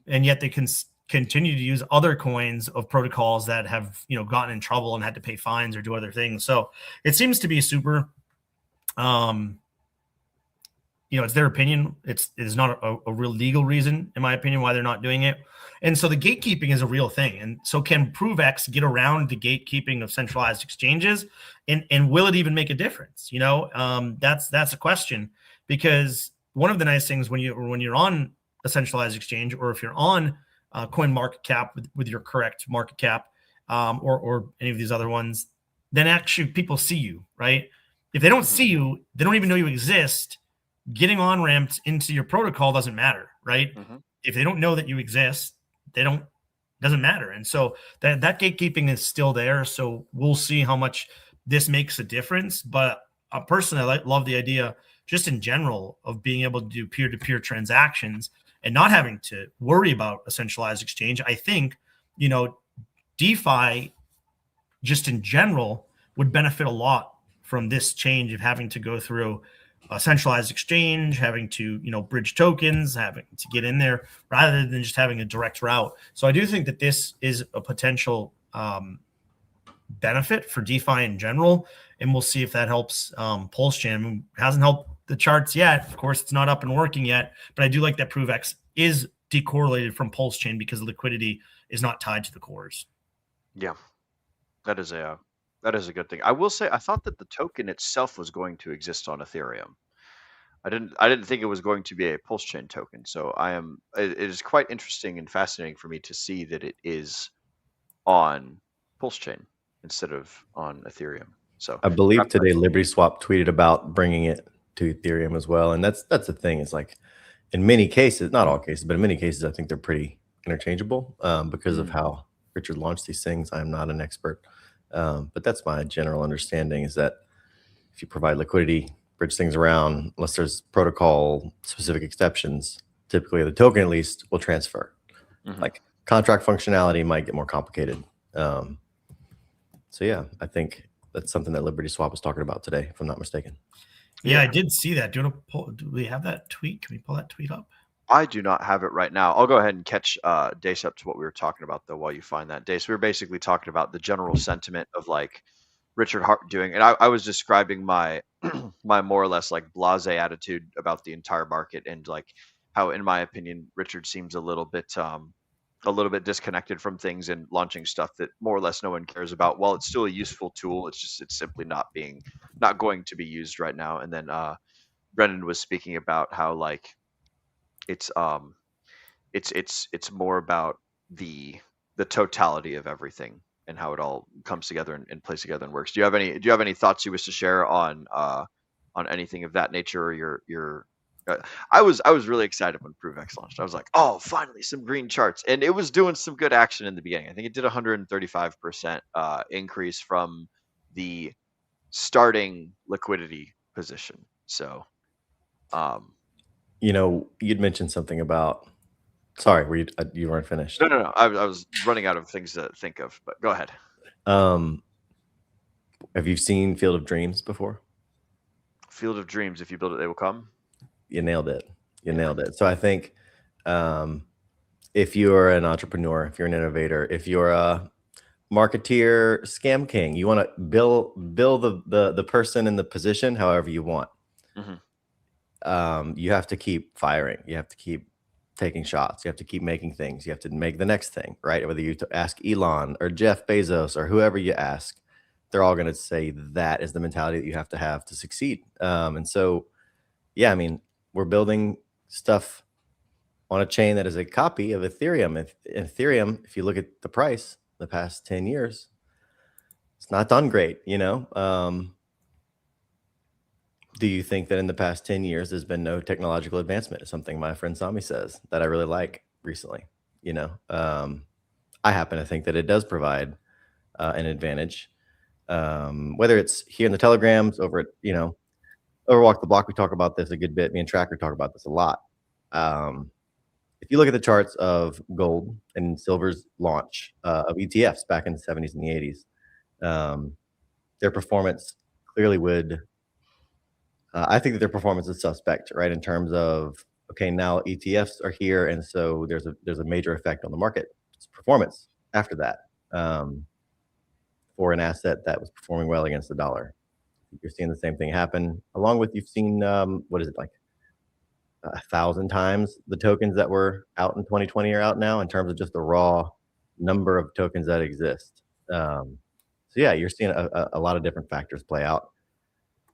and yet they can continue to use other coins of protocols that have, gotten in trouble and had to pay fines or do other things. So it seems to be super, it's their opinion. It is not a real legal reason, in my opinion, why they're not doing it. And so the gatekeeping is a real thing. And so can ProveX get around the gatekeeping of centralized exchanges? And will it even make a difference? That's a question, because one of the nice things when you're on a centralized exchange, or if you're on CoinMarketCap with your correct market cap, or any of these other ones, then actually people see you, right? If they don't see you, they don't even know you exist. Getting on ramped into your protocol doesn't matter, right? If they don't know that you exist, doesn't matter. And so that gatekeeping is still there. So we'll see how much this makes a difference. But personally, I love the idea, just in general, of being able to do peer-to-peer transactions and not having to worry about a centralized exchange. I think, DeFi, just in general, would benefit a lot from this change of having to go through a centralized exchange, having to, bridge tokens, having to get in there, rather than just having a direct route. So I do think that this is a potential benefit for DeFi in general, and we'll see if that helps Pulse Chain. It hasn't helped the charts yet. Of course, it's not up and working yet, but I do like that ProveX is decorrelated from Pulse Chain because the liquidity is not tied to the cores. Yeah, that is a good thing. I will say, I thought that the token itself was going to exist on Ethereum. I didn't think it was going to be a pulse chain token. So it is quite interesting and fascinating for me to see that it is on pulse chain instead of on Ethereum. So I believe today Liberty Swap tweeted about bringing it to Ethereum as well. And that's the thing. It's like in many cases, not all cases, but in many cases, I think they're pretty interchangeable because of how Richard launched these things. I'm not an expert, but that's my general understanding is that if you provide liquidity, bridge things around, unless there's protocol specific exceptions, typically the token at least will transfer. Like contract functionality might get more complicated. So yeah, I think that's something that Liberty Swap was talking about today, if I'm not mistaken. Yeah, I did see that. Do we have that tweet? Can we pull that tweet up? I do not have it right now. I'll go ahead and catch Dace up to what we were talking about, though, while you find that. Dace, we were basically talking about the general sentiment of like Richard Hart doing, and I was describing my my more or less like blasé attitude about the entire market, and like how, in my opinion, Richard seems a little bit disconnected from things and launching stuff that more or less no one cares about. While it's still a useful tool, it's simply not going to be used right now. And then Brendan was speaking about how like it's more about the totality of everything and how it all comes together and plays together and works. Do you have any thoughts you wish to share on anything of that nature, or your I was really excited when ProveX launched. I was like, oh, finally some green charts, and it was doing some good action in the beginning. I think it did 135% increase from the starting liquidity position. So, you'd mentioned something about. Sorry, were you weren't finished? No. I was running out of things to think of, but go ahead. Have you seen Field of Dreams before? Field of Dreams. If you build it, they will come. You nailed it. So I think if you're an entrepreneur, if you're an innovator, if you're a marketeer, scam king, you want to bill the person in the position however you want. You have to keep firing. You have to keep taking shots. You have to keep making things. You have to make the next thing, right? Whether you ask Elon or Jeff Bezos or whoever you ask, they're all going to say that is the mentality that you have to succeed. And so, yeah, I mean, we're building stuff on a chain that is a copy of Ethereum. Ethereum, if you look at the price the past 10 years, it's not done great, Do you think that in the past 10 years, there's been no technological advancement? It's something my friend Sami says that I really like recently. I happen to think that it does provide an advantage. Whether it's here in the Telegrams, over at, over Walk the Block, we talk about this a good bit. Me and Tracker talk about this a lot. If you look at the charts of gold and silver's launch of ETFs back in the 70s and the 80s, their performance clearly would... I think that their performance is suspect, right? In terms of, okay, now ETFs are here, and so there's a major effect on the market performance after that for an asset that was performing well against the dollar. You're seeing the same thing happen, along with you've seen what is it, like 1,000 times the tokens that were out in 2020 are out now in terms of just the raw number of tokens that exist. So yeah, you're seeing a lot of different factors play out.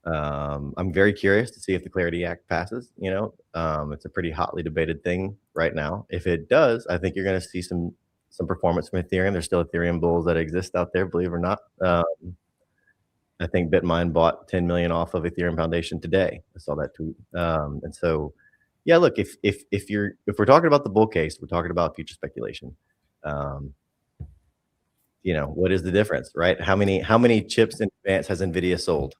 I'm very curious to see if the Clarity Act passes. It's a pretty hotly debated thing right now. If it does, I think you're going to see some performance from Ethereum. There's still Ethereum bulls that exist out there, believe it or not. I think Bitmine bought 10 million off of Ethereum Foundation today. I saw that tweet. And so, yeah, look, if we're talking about the bull case, we're talking about future speculation. What is the difference, right? How many chips in advance has NVIDIA sold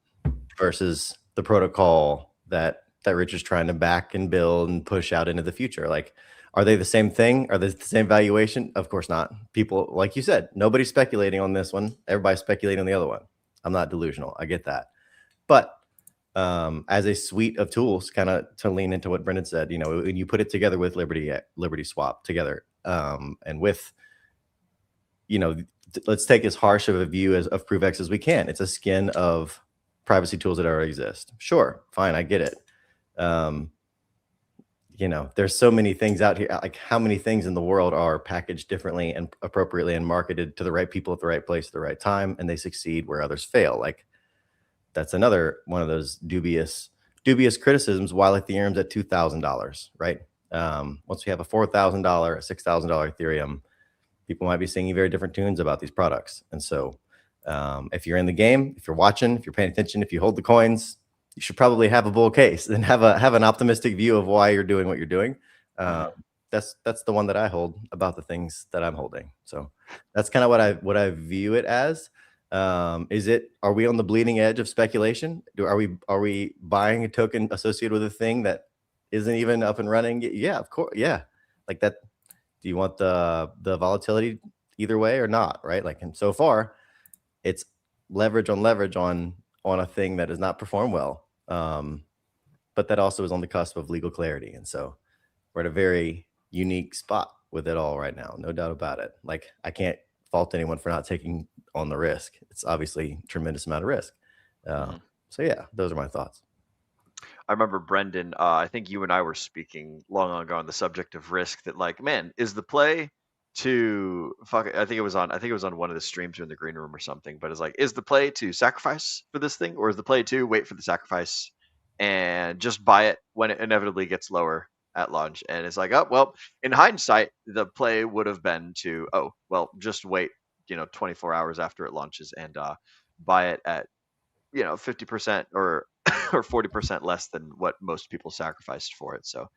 versus the protocol that Richard's trying to back and build and push out into the future? Like, are they the same thing? Are they the same valuation? Of course not. People, like you said, nobody's speculating on this one. Everybody's speculating on the other one. I'm not delusional. I get that. But as a suite of tools, kind of to lean into what Brendan said, when you put it together with Liberty Swap together, and with, let's take as harsh of a view of ProveX as we can. It's a skin of privacy tools that already exist. Sure, fine, I get it. There's so many things out here. Like, how many things in the world are packaged differently and appropriately and marketed to the right people at the right place at the right time, and they succeed where others fail? Like, that's another one of those dubious dubious criticisms while Ethereum's at $2,000, right? Once we have a $4,000, a $6,000 Ethereum, people might be singing very different tunes about these products. And so if you're in the game, if you're watching, if you're paying attention, if you hold the coins, you should probably have a bull case and have an optimistic view of why you're doing what you're doing. That's the one that I hold about the things that I'm holding. So that's kind of what I view it as. Are we on the bleeding edge of speculation? Are we buying a token associated with a thing that isn't even up and running? Yeah, of course. Yeah. Like that. Do you want the volatility either way or not? Right. Like, and so far it's leverage on a thing that has not performed well. But that also is on the cusp of legal clarity. And so we're at a very unique spot with it all right now. No doubt about it. Like, I can't fault anyone for not taking on the risk. It's obviously a tremendous amount of risk. So yeah, those are my thoughts. I remember Brendan, I think you and I were speaking long ago on the subject of risk, that like, man, is the play to I think it was on one of the streams or in the green room or something, but it's like, is the play to sacrifice for this thing, or is the play to wait for the sacrifice and just buy it when it inevitably gets lower at launch? And it's like, oh, well, in hindsight, the play would have been to, oh, well, just wait, 24 hours after it launches and buy it at 50% or 40% less than what most people sacrificed for it. So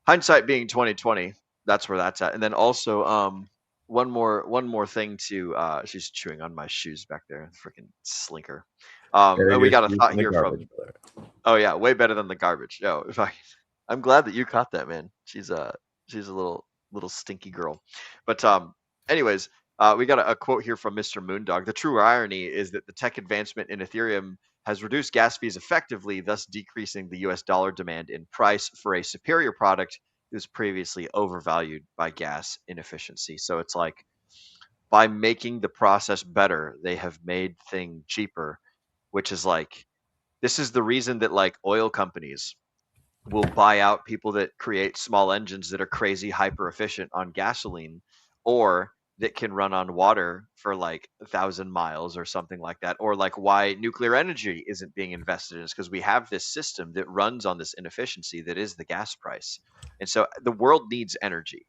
hindsight being 2020, that's where that's at. And then also one more thing to she's chewing on my shoes back there, freaking slinker. We got a thought here from oh yeah, way better than the garbage. Yo, I'm glad that you caught that, man. She's a little stinky girl. But anyways, we got a quote here from Mr. Moondog. The true irony is that the tech advancement in Ethereum has reduced gas fees effectively, thus decreasing the US dollar demand in price for a superior product that was previously overvalued by gas inefficiency. So it's like, by making the process better, they have made things cheaper, which is like, this is the reason that like oil companies will buy out people that create small engines that are crazy hyper efficient on gasoline, or that can run on water for like 1,000 miles or something like that. Or like why nuclear energy isn't being invested in is because we have this system that runs on this inefficiency that is the gas price. And so the world needs energy,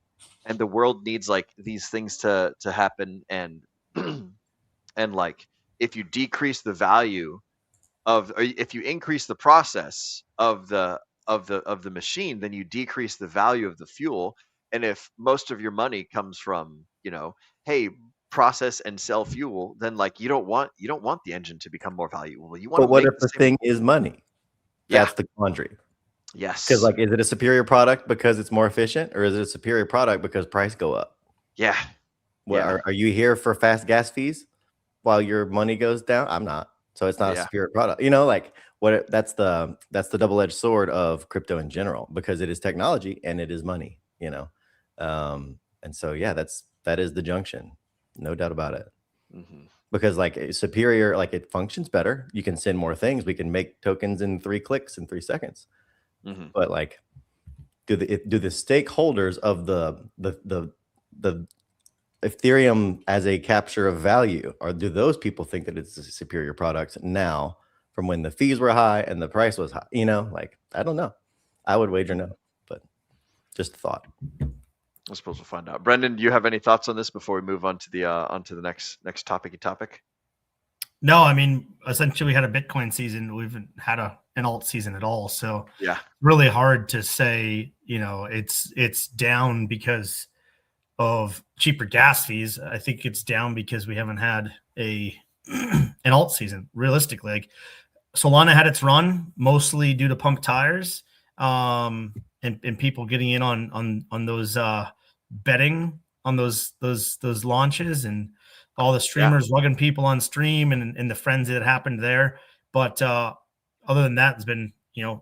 and the world needs like these things to happen. And and like, if you decrease the value of, or if you increase the process of the machine, then you decrease the value of the fuel. And if most of your money comes from, hey, process and sell fuel, then like you don't want the engine to become more valuable. You want But what if the thing is money? That's the quandary. Yes. Because like, is it a superior product because it's more efficient, or is it a superior product because price go up? Yeah. Are you here for fast gas fees while your money goes down? I'm not. So it's not a superior product. Like that's the double-edged sword of crypto in general, because it is technology and it is money, and so yeah, that is the junction, no doubt about it. Because like superior, like it functions better. You can send more things. We can make tokens in 3 clicks in 3 seconds. But like, do the stakeholders of the Ethereum as a capture of value, or do those people think that it's a superior product now from when the fees were high and the price was high? Like, I don't know. I would wager no, but just a thought. I suppose we'll find out. Brendan, do you have any thoughts on this before we move on to the next topic? No, I mean, essentially we had a Bitcoin season. We haven't had an alt season at all. So yeah, really hard to say, it's down because of cheaper gas fees. I think it's down because we haven't had an alt season. Realistically, like Solana had its run mostly due to pump tires, and people getting in on those betting on those launches, and all the streamers lugging people on stream and the frenzy that happened there. But other than that, it's been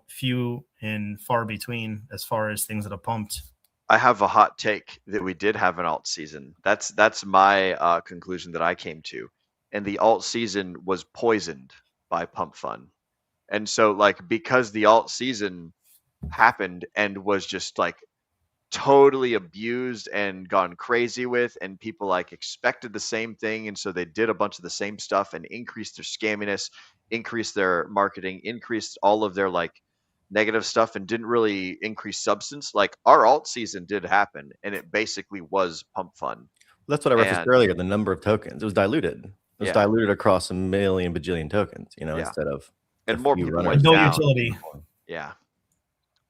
few and far between as far as things that have pumped. I have a hot take that we did have an alt season. That's my conclusion that I came to. And the alt season was poisoned by pump fun. And so like, because the alt season happened and was just like totally abused and gone crazy with, and people like expected the same thing, and so they did a bunch of the same stuff and increased their scamminess, increased their marketing, increased all of their like negative stuff, and didn't really increase substance. Like our alt season did happen, and it basically was pump fun. That's what I referenced And earlier. The number of tokens, it was diluted. It was Yeah. diluted across a million bajillion tokens, Yeah. instead of and a more few people runners. went No down. utility. Yeah.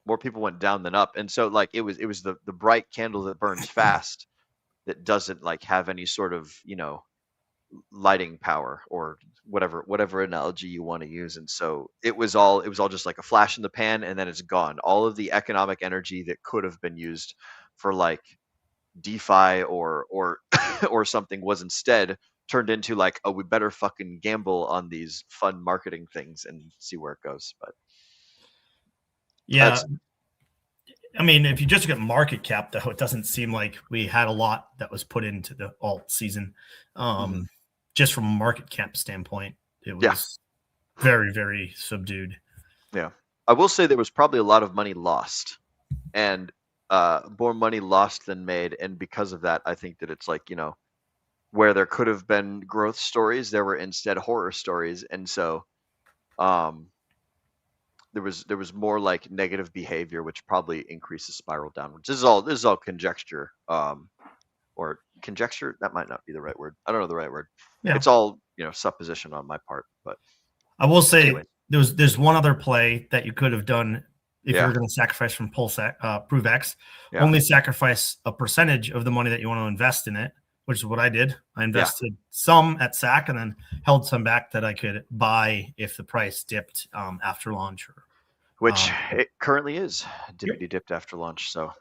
More people went down than up. And so like it was the bright candle that burns fast that doesn't like have any sort of, lighting power or whatever analogy you want to use. And so it was all just like a flash in the pan, and then it's gone. All of the economic energy that could have been used for like DeFi or or something was instead turned into like, oh, we better fucking gamble on these fun marketing things and see where it goes. But Yeah. That's- I mean, if you just get market cap, though, it doesn't seem like we had a lot that was put into the alt season. Just from a market cap standpoint, it was very, very subdued. Yeah. I will say there was probably a lot of money lost, and more money lost than made. And because of that, I think that it's like, where there could have been growth stories, there were instead horror stories. And so there was more like negative behavior, which probably increased the spiral downwards. This is all conjecture, or conjecture. That might not be the right word. I don't know the right word. Yeah. It's all, supposition on my part, but I will say anyway. there's one other play that you could have done if you Yeah. were going to sacrifice from ProveX. Yeah. Only sacrifice a percentage of the money that you want to invest in it, which is what I did. I invested some at SAC and then held some back that I could buy if the price dipped after launch. Which it currently is dippity dipped after launch. So,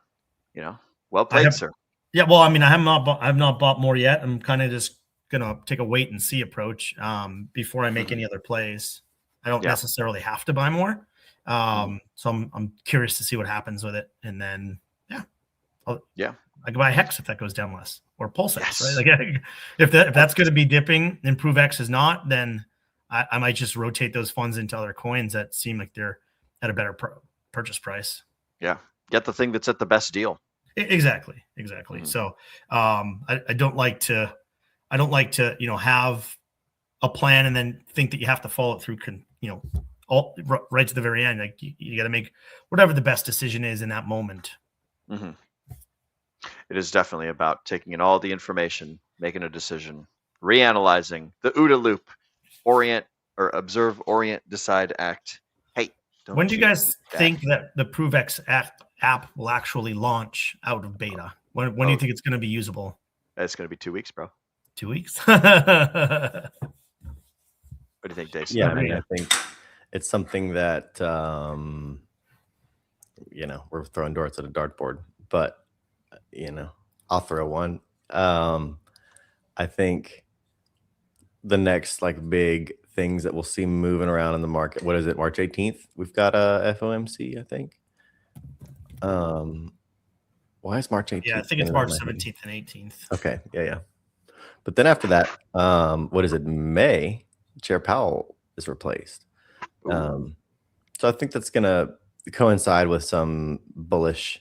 well played, sir. Yeah, well, I mean, I've not bought more yet. I'm kind of just gonna take a wait and see approach before I make any other plays. I don't necessarily have to buy more, so I'm curious to see what happens with it, and then I can buy Hex if that goes down less, or PulseX, right? Like if that's going to be dipping and ProveX is not, then I might just rotate those funds into other coins that seem like they're at a better purchase price. Yeah, get the thing that's at the best deal. Exactly. So I don't like to have a plan and then think that you have to follow it through all right to the very end. Like you got to make whatever the best decision is in that moment. Mm-hmm. It is definitely about taking in all the information, making a decision, reanalyzing the OODA loop, orient or observe, orient, decide, act. Hey, when do you guys think that the ProveX app will actually launch out of beta? When do you think it's going to be usable? It's going to be 2 weeks, bro. 2 weeks? What do you think, Dave? Yeah, I mean, I think it's something that we're throwing darts at a dartboard, but I'll throw one. I think the next like big things that we'll see moving around in the market. What is it? March 18th. We've got a FOMC, I think. Why is March 18th? Yeah, I think it's March 17th and 18th. Okay. Yeah. But then after that, what is it? May, Chair Powell is replaced. So I think that's going to coincide with some bullish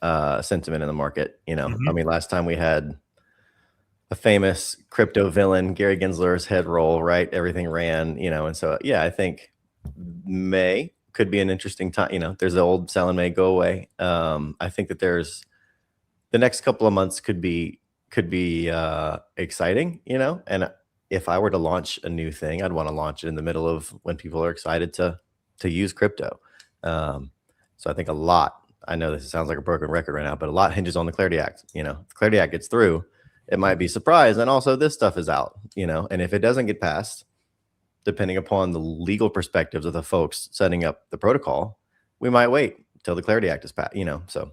sentiment in the market. I mean, last time we had a famous crypto villain, Gary Gensler's head roll, right? Everything ran, and so, yeah, I think May could be an interesting time. There's the old sell in May, go away. I think that there's the next couple of months could be exciting, and if I were to launch a new thing, I'd want to launch it in the middle of when people are excited to use crypto. So I think a lot, I know this sounds like a broken record right now, but a lot hinges on the Clarity Act. If the Clarity Act gets through, it might be surprised. And also this stuff is out, and if it doesn't get passed, depending upon the legal perspectives of the folks setting up the protocol, we might wait till the Clarity Act is passed, so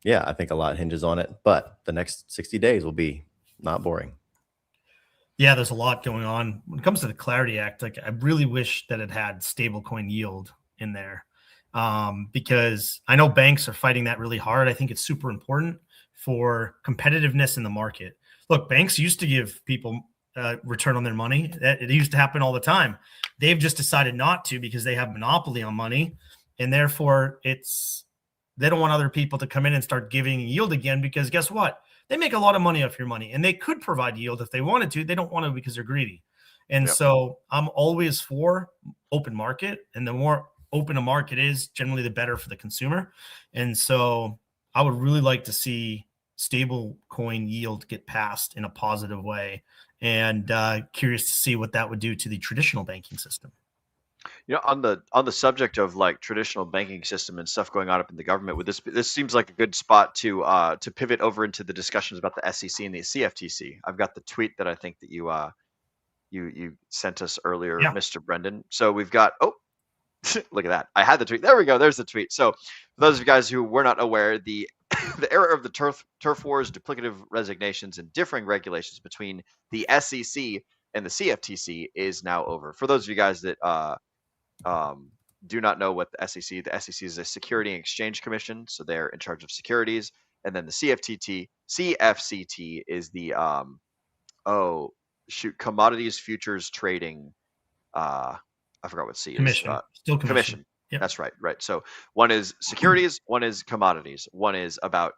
yeah, I think a lot hinges on it, but the next 60 days will be not boring. Yeah, there's a lot going on when it comes to the Clarity Act. Like, I really wish that it had stablecoin yield in there, because I know banks are fighting that really hard. I think it's super important for competitiveness in the market. Look, banks used to give people return on their money. It used to happen all the time. They've just decided not to because they have monopoly on money, and therefore it's they don't want other people to come in and start giving yield again, because guess what? They make a lot of money off your money, and they could provide yield if they wanted to. They don't want to because they're greedy. And so I'm always for open market, and the more open a market is, generally the better for the consumer. And so I would really like to see stable coin yield get passed in a positive way, and curious to see what that would do to the traditional banking system. You know, on the subject of like traditional banking system and stuff going on up in the government, with this seems like a good spot to pivot over into the discussions about the SEC and the CFTC. I've got the tweet that I think that you sent us earlier, Mr. Brendan. So we've got look at that. I had the tweet. There we go. There's the tweet. So for those of you guys who were not aware, the the era of the turf wars, duplicative resignations, and differing regulations between the SEC and the CFTC is now over. For those of you guys that do not know what the SEC is a Security and Exchange Commission, so they're in charge of securities, and then the CFCT is the commodities futures trading. I forgot what C is. Still commission. Yep. That's right. So one is securities, one is commodities, one is about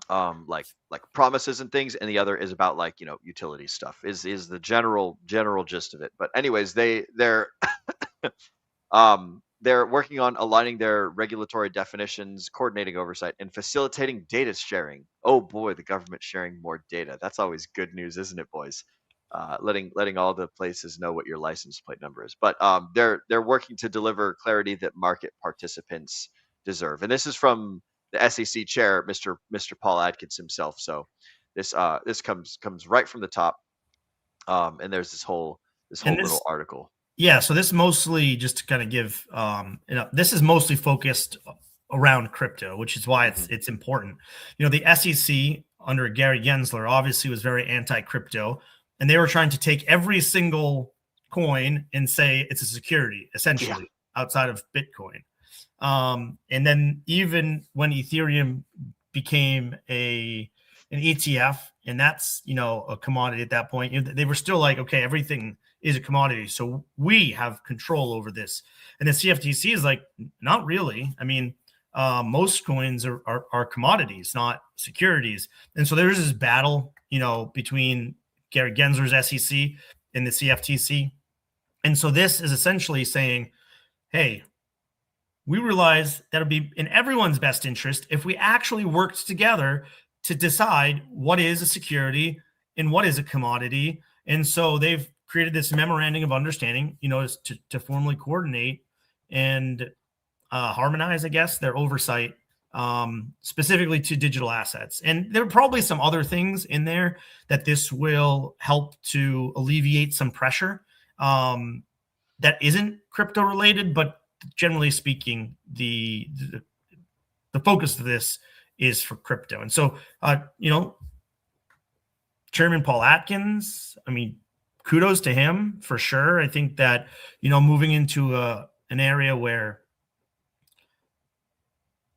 like promises and things, and the other is about like utility stuff. Is the general gist of it. But anyways, they're they're working on aligning their regulatory definitions, coordinating oversight, and facilitating data sharing. Oh boy, the government sharing more data. That's always good news, isn't it, boys? Letting all the places know what your license plate number is. But they're working to deliver clarity that market participants deserve. And this is from the SEC chair, Mr. Paul Atkins himself. So this comes right from the top. And there's this whole little article. Yeah, so this mostly, just to kind of give, this is mostly focused around crypto, which is why it's important. The SEC under Gary Gensler obviously was very anti-crypto, and they were trying to take every single coin and say it's a security, essentially, outside of Bitcoin. And then even when Ethereum became an ETF, and that's a commodity at that point, they were still like, okay, everything is a commodity, so we have control over this. And the CFTC is like, not really. I mean, most coins are commodities, not securities. And so there's this battle, between Gary Gensler's SEC and the CFTC. And so this is essentially saying, hey, we realize that it'll be in everyone's best interest if we actually worked together to decide what is a security and what is a commodity. And so they've created this memorandum of understanding, to formally coordinate and harmonize, I guess, their oversight specifically to digital assets. And there are probably some other things in there that this will help to alleviate some pressure that isn't crypto related, but generally speaking, the focus of this is for crypto. And so, Chairman Paul Atkins, I mean, kudos to him for sure. I think that, moving into an area where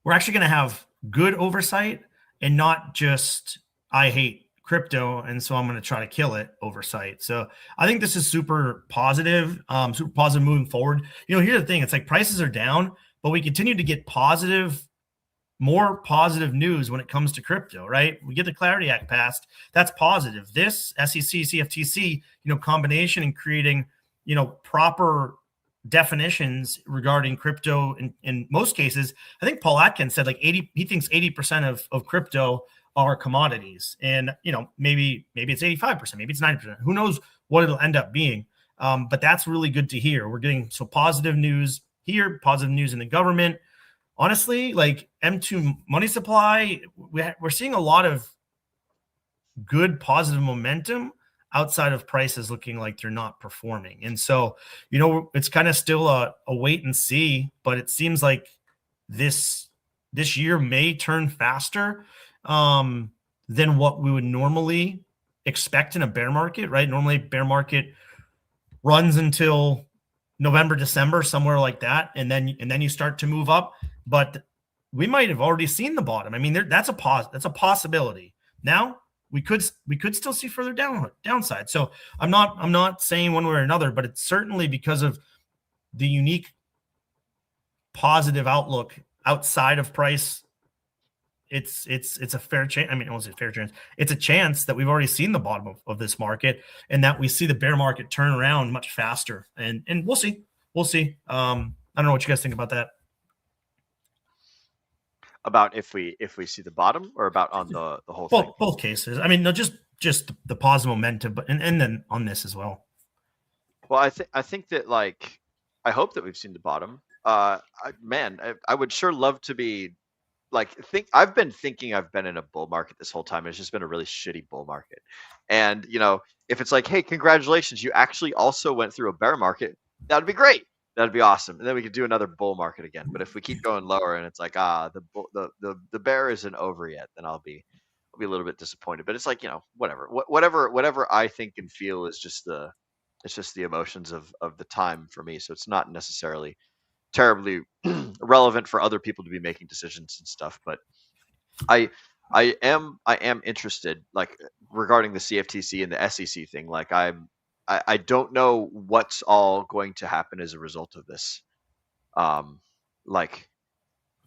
we're actually going to have good oversight and not just, I hate crypto, and so I'm going to try to kill it oversight. So I think this is super positive moving forward. Here's the thing. It's like prices are down, but we continue to get more positive news when it comes to crypto, right? We get the Clarity Act passed. That's positive. This SEC, CFTC, combination and creating, proper definitions regarding crypto in most cases. I think Paul Atkins said he thinks 80% of crypto are commodities, and maybe it's 85%, maybe it's 90%. Who knows what it'll end up being? But that's really good to hear. We're getting positive news here, positive news in the government. Honestly, like M2 money supply, we're seeing a lot of good positive momentum outside of prices looking like they're not performing. And so, it's kind of still a wait and see, but it seems like this year may turn faster than what we would normally expect in a bear market, right? Normally bear market runs until November, December, somewhere like that. And then you start to move up, but we might have already seen the bottom. I mean, that's a possibility. Now we could still see further downside. So I'm not saying one way or another, but it's certainly because of the unique positive outlook outside of price, it's a fair chance. I mean, I won't say fair chance. It's a chance that we've already seen the bottom of this market, and that we see the bear market turn around much faster. And we'll see. We'll see. I don't know what you guys think about that. About if we see the bottom, or about on the whole thing? Both cases. I mean, no, just the positive momentum, but and then on this as well. Well, I think that, like, I hope that we've seen the bottom. I would sure love to be like, I've been thinking I've been in a bull market this whole time. It's just been a really shitty bull market. And, you know, if it's like, hey, congratulations, you actually also went through a bear market, that'd be great. That'd be awesome. And then we could do another bull market again. But if we keep going lower and it's like, the bear isn't over yet, then I'll be a little bit disappointed. But it's like, you know, whatever I think and feel is just the emotions of the time for me. So it's not necessarily terribly relevant for other people to be making decisions and stuff. But I am interested, like, regarding the CFTC and the SEC thing. Like, I don't know what's all going to happen as a result of this. Like,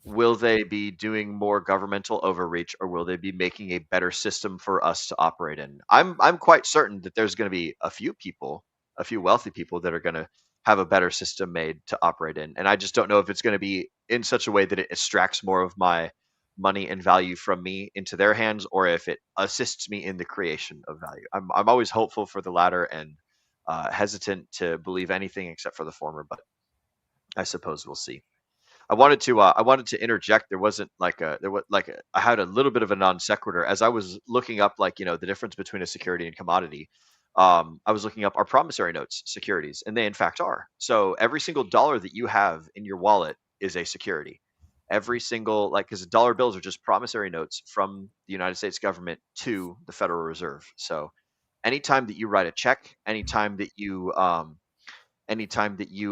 will they be doing more governmental overreach, or will they be making a better system for us to operate in? I'm quite certain that there's going to be a few wealthy people that are going to have a better system made to operate in. And I just don't know if it's going to be in such a way that it extracts more of my money and value from me into their hands, or if it assists me in the creation of value. I'm always hopeful for the latter, and hesitant to believe anything except for the former, but I suppose we'll see. I wanted to interject. I had a little bit of a non sequitur as I was looking up, like, you know, the difference between a security and commodity. I was looking up our promissory notes securities, and they in fact are. So every single dollar that you have in your wallet is a security. Every single, like, because dollar bills are just promissory notes from the United States government to the Federal Reserve. So anytime that you write a check, anytime that you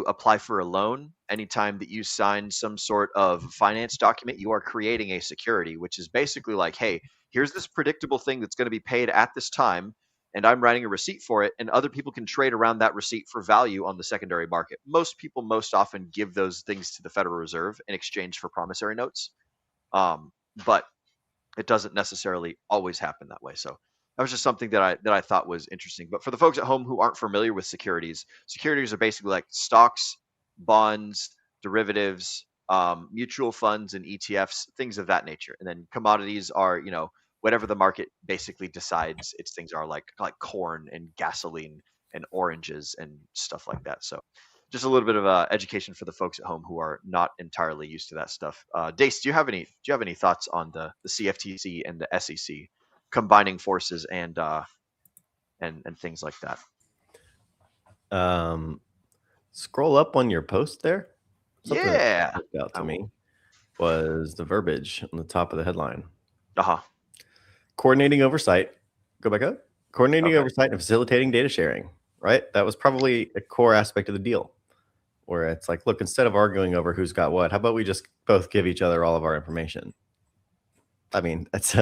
apply for a loan, anytime that you sign some sort of finance document, you are creating a security, which is basically like, hey, here's this predictable thing that's going to be paid at this time, and I'm writing a receipt for it, and other people can trade around that receipt for value on the secondary market. Most people most often give those things to the Federal Reserve in exchange for promissory notes, but it doesn't necessarily always happen that way. So that was just something that I thought was interesting. But for the folks at home who aren't familiar with securities are basically like stocks, bonds, derivatives, mutual funds, and ETFs, things of that nature. And then commodities are, you know, whatever the market basically decides its things are, like corn and gasoline and oranges and stuff like that. So just a little bit of education for the folks at home who are not entirely used to that stuff. Dace, do you have any thoughts on the CFTC and the SEC combining forces and things like that? Scroll up on your post there. Something Yeah, that stuck out to me was the verbiage on the top of the headline. Coordinating oversight. Go back up. Coordinating oversight and facilitating data sharing. Right? That was probably a core aspect of the deal, where it's like, look, instead of arguing over who's got what, how about we just both give each other all of our information? I mean, that's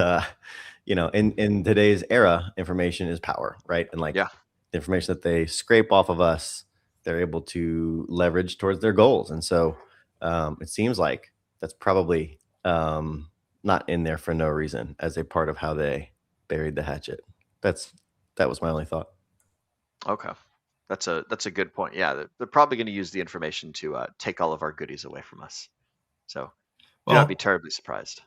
you know, in today's era, information is power, right? And like, the information that they scrape off of us, they're able to leverage towards their goals. And so it seems like that's probably not in there for no reason, as a part of how they buried the hatchet. That was my only thought. Okay, that's a good point. Yeah, they're probably going to use the information to take all of our goodies away from us. So do not be terribly surprised.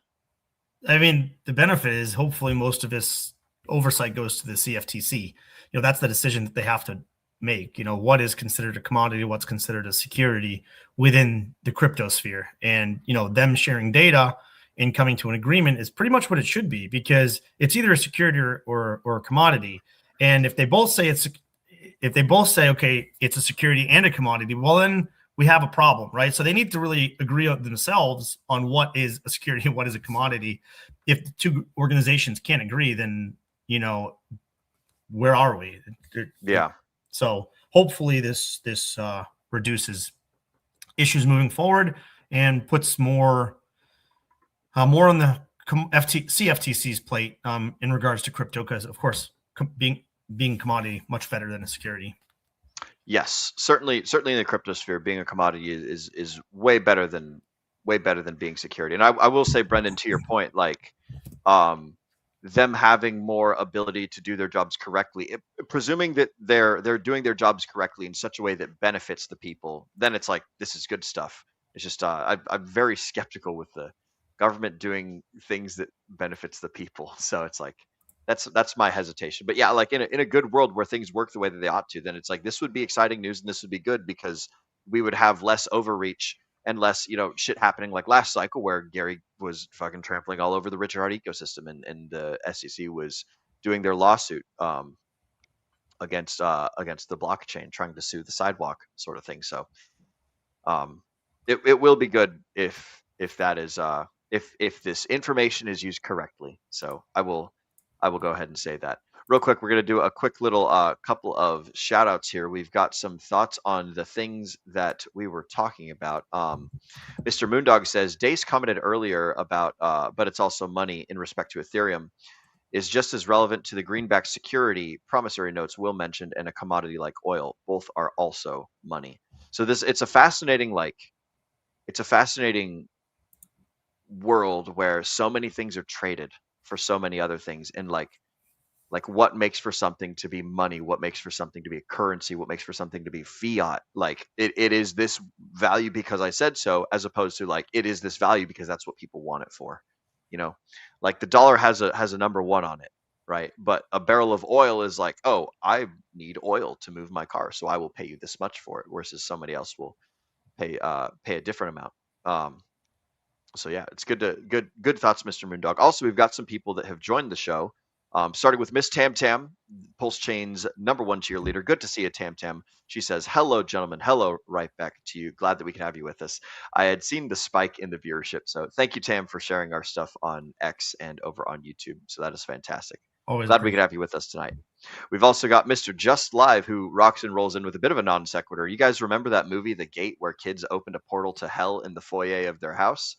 I mean, the benefit is hopefully most of this oversight goes to the CFTC. You know, that's the decision that they have to make. You know, what is considered a commodity, what's considered a security within the crypto sphere. And, you know, them sharing data and coming to an agreement is pretty much what it should be, because it's either a security or a commodity. And if they both say okay, it's a security and a commodity, well, then we have a problem, right? So they need to really agree on themselves on what is a security and what is a commodity. If the two organizations can't agree, then, you know, where are we? Yeah. So hopefully this reduces issues moving forward and puts more on the CFTC's plate in regards to crypto, because of course being commodity much better than a security. Yes, certainly in the cryptosphere, being a commodity is way better than being security. And I will say, Brendan, to your point, like um them having more ability to do their jobs correctly, presuming that they're doing their jobs correctly in such a way that benefits the people, then it's like this is good stuff. It's just I'm very skeptical with the government doing things that benefits the people. So it's like that's my hesitation. But yeah, like in a good world where things work the way that they ought to, then it's like this would be exciting news and this would be good because we would have less overreach and less, shit happening like last cycle where Gary was fucking trampling all over the Richard Heart ecosystem, and the SEC was doing their lawsuit against the blockchain, trying to sue the sidewalk sort of thing. So it will be good if that is if this information is used correctly. So I will go ahead and say that. Real quick, we're going to do a quick little couple of shout outs here. We've got some thoughts on the things that we were talking about. Mr. Moondog says, Dace commented earlier about, but it's also money in respect to Ethereum, is just as relevant to the greenback security promissory notes Will mentioned and a commodity like oil. Both are also money. So it's a fascinating world where so many things are traded for so many other things, and like what makes for something to be money, what makes for something to be a currency, what makes for something to be fiat. Like it is this value because I said so, as opposed to like it is this value because that's what people want it for. Like the dollar has a number one on it, right? But a barrel of oil is like, oh, I need oil to move my car, so I will pay you this much for it, versus somebody else will pay a different amount. So yeah, it's good thoughts, Mr. Moondog. Also, we've got some people that have joined the show, starting with Miss Tam Tam, Pulse Chain's #1 cheerleader. Good to see you, Tam Tam. She says, hello, gentlemen. Hello, right back to you. Glad that we can have you with us. I had seen the spike in the viewership, so thank you, Tam, for sharing our stuff on X and over on YouTube. So that is fantastic. Always glad we could have you with us tonight. We've also got Mr. Just Live, who rocks and rolls in with a bit of a non sequitur. You guys remember that movie, The Gate, where kids opened a portal to hell in the foyer of their house?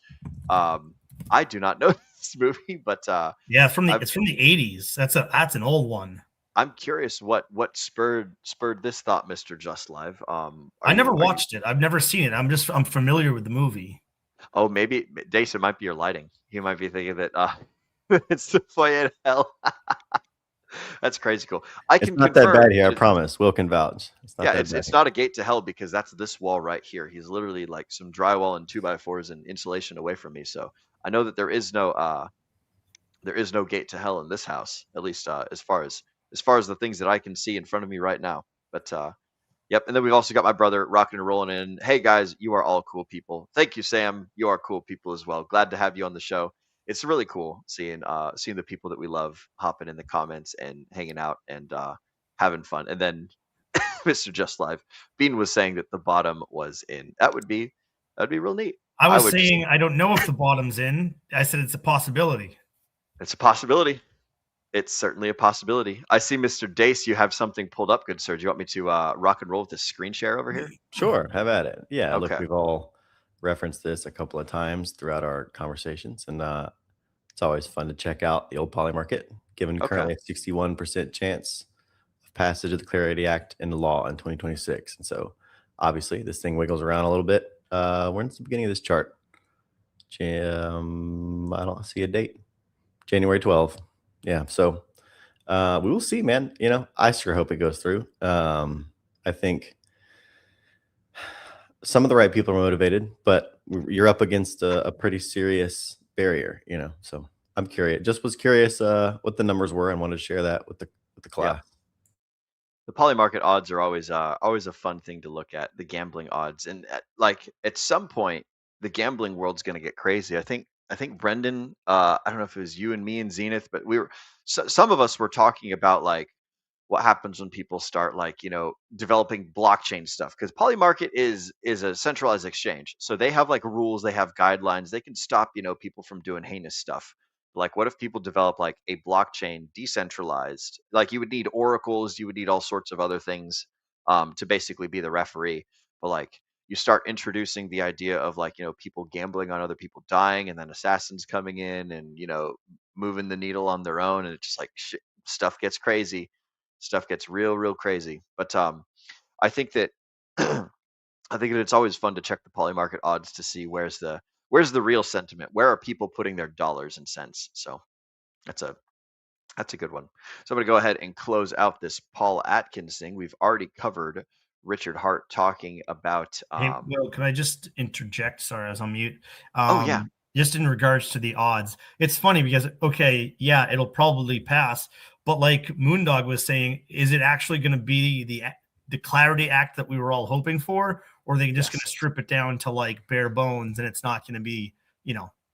I do not know this movie, but yeah, it's from the 80s. That's an old one. I'm curious what spurred this thought, Mr. Just Live. I never watched it. I've never seen it. I'm familiar with the movie. Oh, maybe Dace, it might be your lighting. You might be thinking that it's the foyer to hell. That's crazy cool. It's not that bad here, I promise. Will can vouch. It's not a gate to hell because that's this wall right here. He's literally like some drywall and 2x4s and insulation away from me. So I know that there is no gate to hell in this house, at least as far as the things that I can see in front of me right now. But yep. And then we've also got my brother rocking and rolling in. Hey guys, you are all cool people. Thank you, Sam. You are cool people as well. Glad to have you on the show. It's really cool seeing the people that we love hopping in the comments and hanging out and having fun. And then Mr. Just Live, Bean was saying that the bottom was in. That'd be real neat. I was saying I don't know if the bottom's in. I said it's a possibility. It's a possibility. It's certainly a possibility. I see, Mr. Dace, you have something pulled up, good sir. Do you want me to rock and roll with this screen share over here? Sure, have at it. Yeah, Okay. Look, we've all referenced this a couple of times throughout our conversations, and it's always fun to check out the old poly market, given currently a 61% chance of passage of the Clarity Act into law in 2026. And so, obviously, this thing wiggles around a little bit. We're in the beginning of this chart. I don't see a date. January 12th. Yeah, so we will see, man. I sure hope it goes through. I think some of the right people are motivated, but you're up against a pretty serious barrier, so I'm curious. Just was curious what the numbers were and wanted to share that with the class. Yeah. The poly market odds are always a fun thing to look at, the gambling odds. And at some point, the gambling world's going to get crazy. I think Brendan, I don't know if it was you and me and Zenith, but some of us were talking about like what happens when people start developing blockchain stuff, because Polymarket is a centralized exchange, so they have like rules, they have guidelines, they can stop people from doing heinous stuff. Like, what if people develop like a blockchain decentralized? Like, you would need oracles, you would need all sorts of other things to basically be the referee. But like, you start introducing the idea of like people gambling on other people dying, and then assassins coming in and moving the needle on their own, and it's just like stuff gets crazy. Stuff gets real crazy. But I think that I think that it's always fun to check the poly market odds to see where's the real sentiment. Where are people putting their dollars and cents? So that's a good one. So I'm going to go ahead and close out this Paul Atkins thing. We've already covered Richard Hart talking about. Hey, Will, can I just interject? Sorry, I was on mute. Oh, yeah. Just in regards to the odds, it's funny because, okay, yeah, it'll probably pass. But like Moondog was saying, is it actually going to be the Clarity Act that we were all hoping for? Or are they just going to strip it down to like bare bones and it's not going to be,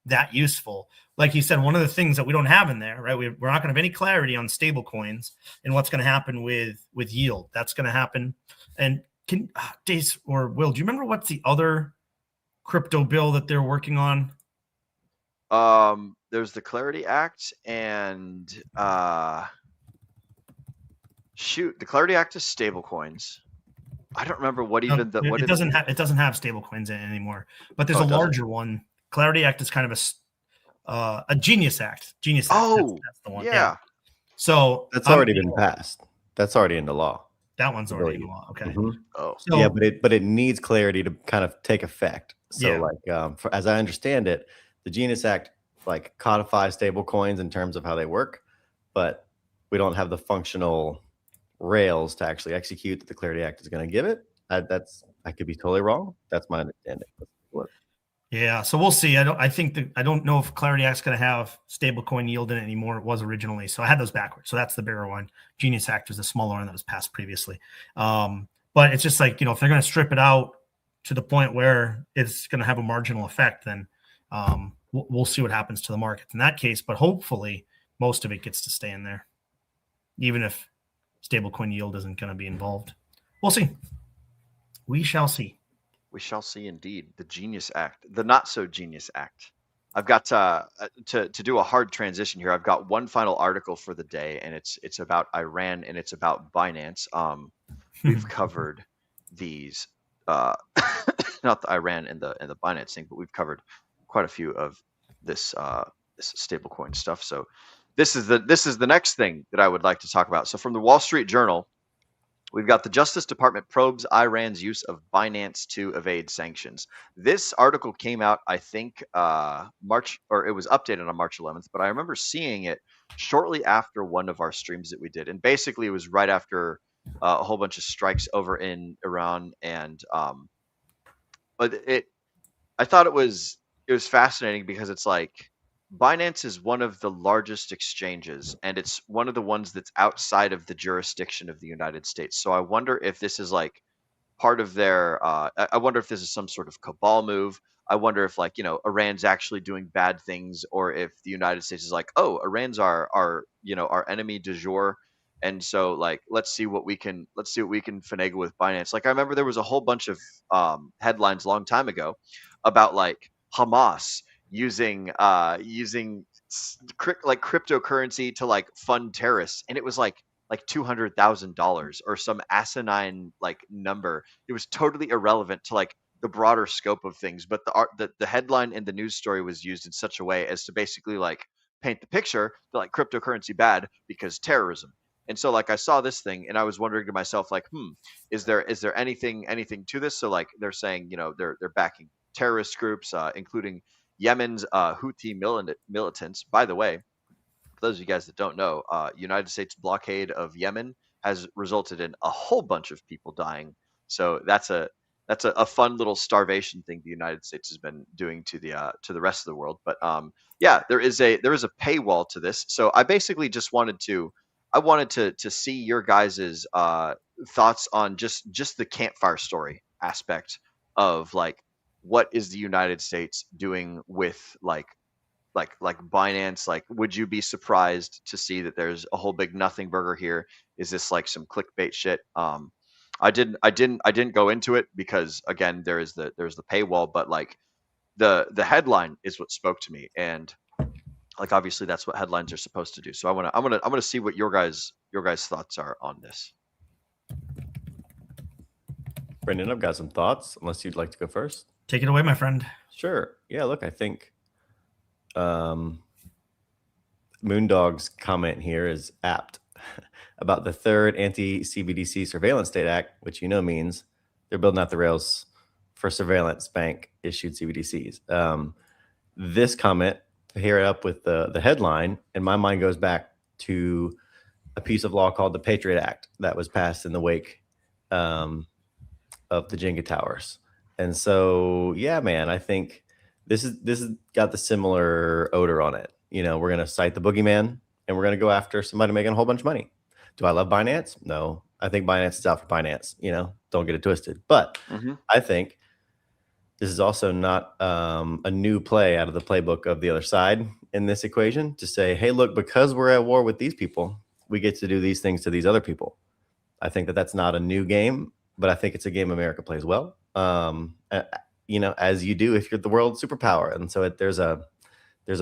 that useful? Like you said, one of the things that we don't have in there, right? We're not going to have any clarity on stable coins and what's going to happen with yield. That's going to happen. And can Dace or Will, do you remember what's the other crypto bill that they're working on? There's the Clarity Act and the Clarity Act is stable coins. I don't remember what even it doesn't have stable coins in it anymore, but there's a larger one. Clarity Act is kind of a Genius Act. Genius Act. That's the one. Yeah. So that's already been passed. That's already into law. That one's already in law. Okay. Oh. So, yeah, but it needs clarity to kind of take effect. So as I understand it, the Genius Act like codifies stable coins in terms of how they work, but we don't have the functional rails to actually execute that the Clarity Act is going to give it. I could be totally wrong. That's my understanding. Yeah, so we'll see. I don't know if Clarity Act's going to have stablecoin yield in it anymore. It was originally, so I had those backwards. So that's the bigger one. Genius Act was the smaller one that was passed previously. But it's just like, if they're going to strip it out to the point where it's going to have a marginal effect, then we'll see what happens to the market in that case. But hopefully, most of it gets to stay in there, even if stablecoin yield isn't going to be involved. We'll see. We shall see. We shall see indeed. The Genius Act, the not so Genius Act. I've got to do a hard transition here. I've got one final article for the day, and it's about Iran and it's about Binance. We've covered these, not the Iran and the Binance thing, but we've covered quite a few of this stablecoin stuff. So this is the next thing that I would like to talk about. So from the Wall Street Journal. We've got the Justice Department probes Iran's use of Binance to evade sanctions. This article came out, I think, it was updated on March 11th, but I remember seeing it shortly after one of our streams that we did. And basically it was right after a whole bunch of strikes over in Iran. And but I thought it was fascinating because it's like, Binance is one of the largest exchanges, and it's one of the ones that's outside of the jurisdiction of the United States. So I wonder if this is like part of their, I wonder if this is some sort of cabal move. I wonder if Iran's actually doing bad things, or if the United States is like, oh, Iran's our enemy du jour. And so let's see what we can finagle with Binance. Like I remember there was a whole bunch of headlines a long time ago about Hamas using cryptocurrency to fund terrorists, and it was like $200,000 or some asinine number. It was totally irrelevant to the broader scope of things, but the headline in the news story was used in such a way as to basically paint the picture that cryptocurrency bad because terrorism. And so I saw this thing and I was wondering to myself is there anything to this? So they're saying they're backing terrorist groups, including Yemen's Houthi militants. By the way, for those of you guys that don't know, United States blockade of Yemen has resulted in a whole bunch of people dying. So that's a fun little starvation thing the United States has been doing to the rest of the world. But there is a paywall to this. So I basically just wanted to see your guys' thoughts on just the campfire story aspect of what is the United States doing with Binance? Would you be surprised to see that there's a whole big nothing burger here? Is this some clickbait shit? I didn't go into it because again there's the paywall, but the headline is what spoke to me, and obviously that's what headlines are supposed to do. So I'm gonna see what your guys' thoughts are on this. Brendan, I've got some thoughts. Unless you'd like to go first. Take it away, my friend. Sure. Yeah, look, I think Moondog's comment here is apt. about the third anti-CBDC Surveillance State Act, which means they're building out the rails for surveillance bank issued CBDCs. This comment, pair it up with the headline, and my mind goes back to a piece of law called the Patriot Act that was passed in the wake of the Jenga towers. And so, yeah, man, I think this has got the similar odor on it. We're going to cite the boogeyman, and we're going to go after somebody making a whole bunch of money. Do I love Binance? No. I think Binance is out for Binance. Don't get it twisted. But I think this is also not a new play out of the playbook of the other side in this equation to say, hey, look, because we're at war with these people, we get to do these things to these other people. I think that that's not a new game, but I think it's a game America plays well. As you do if you're the world superpower. And so there's a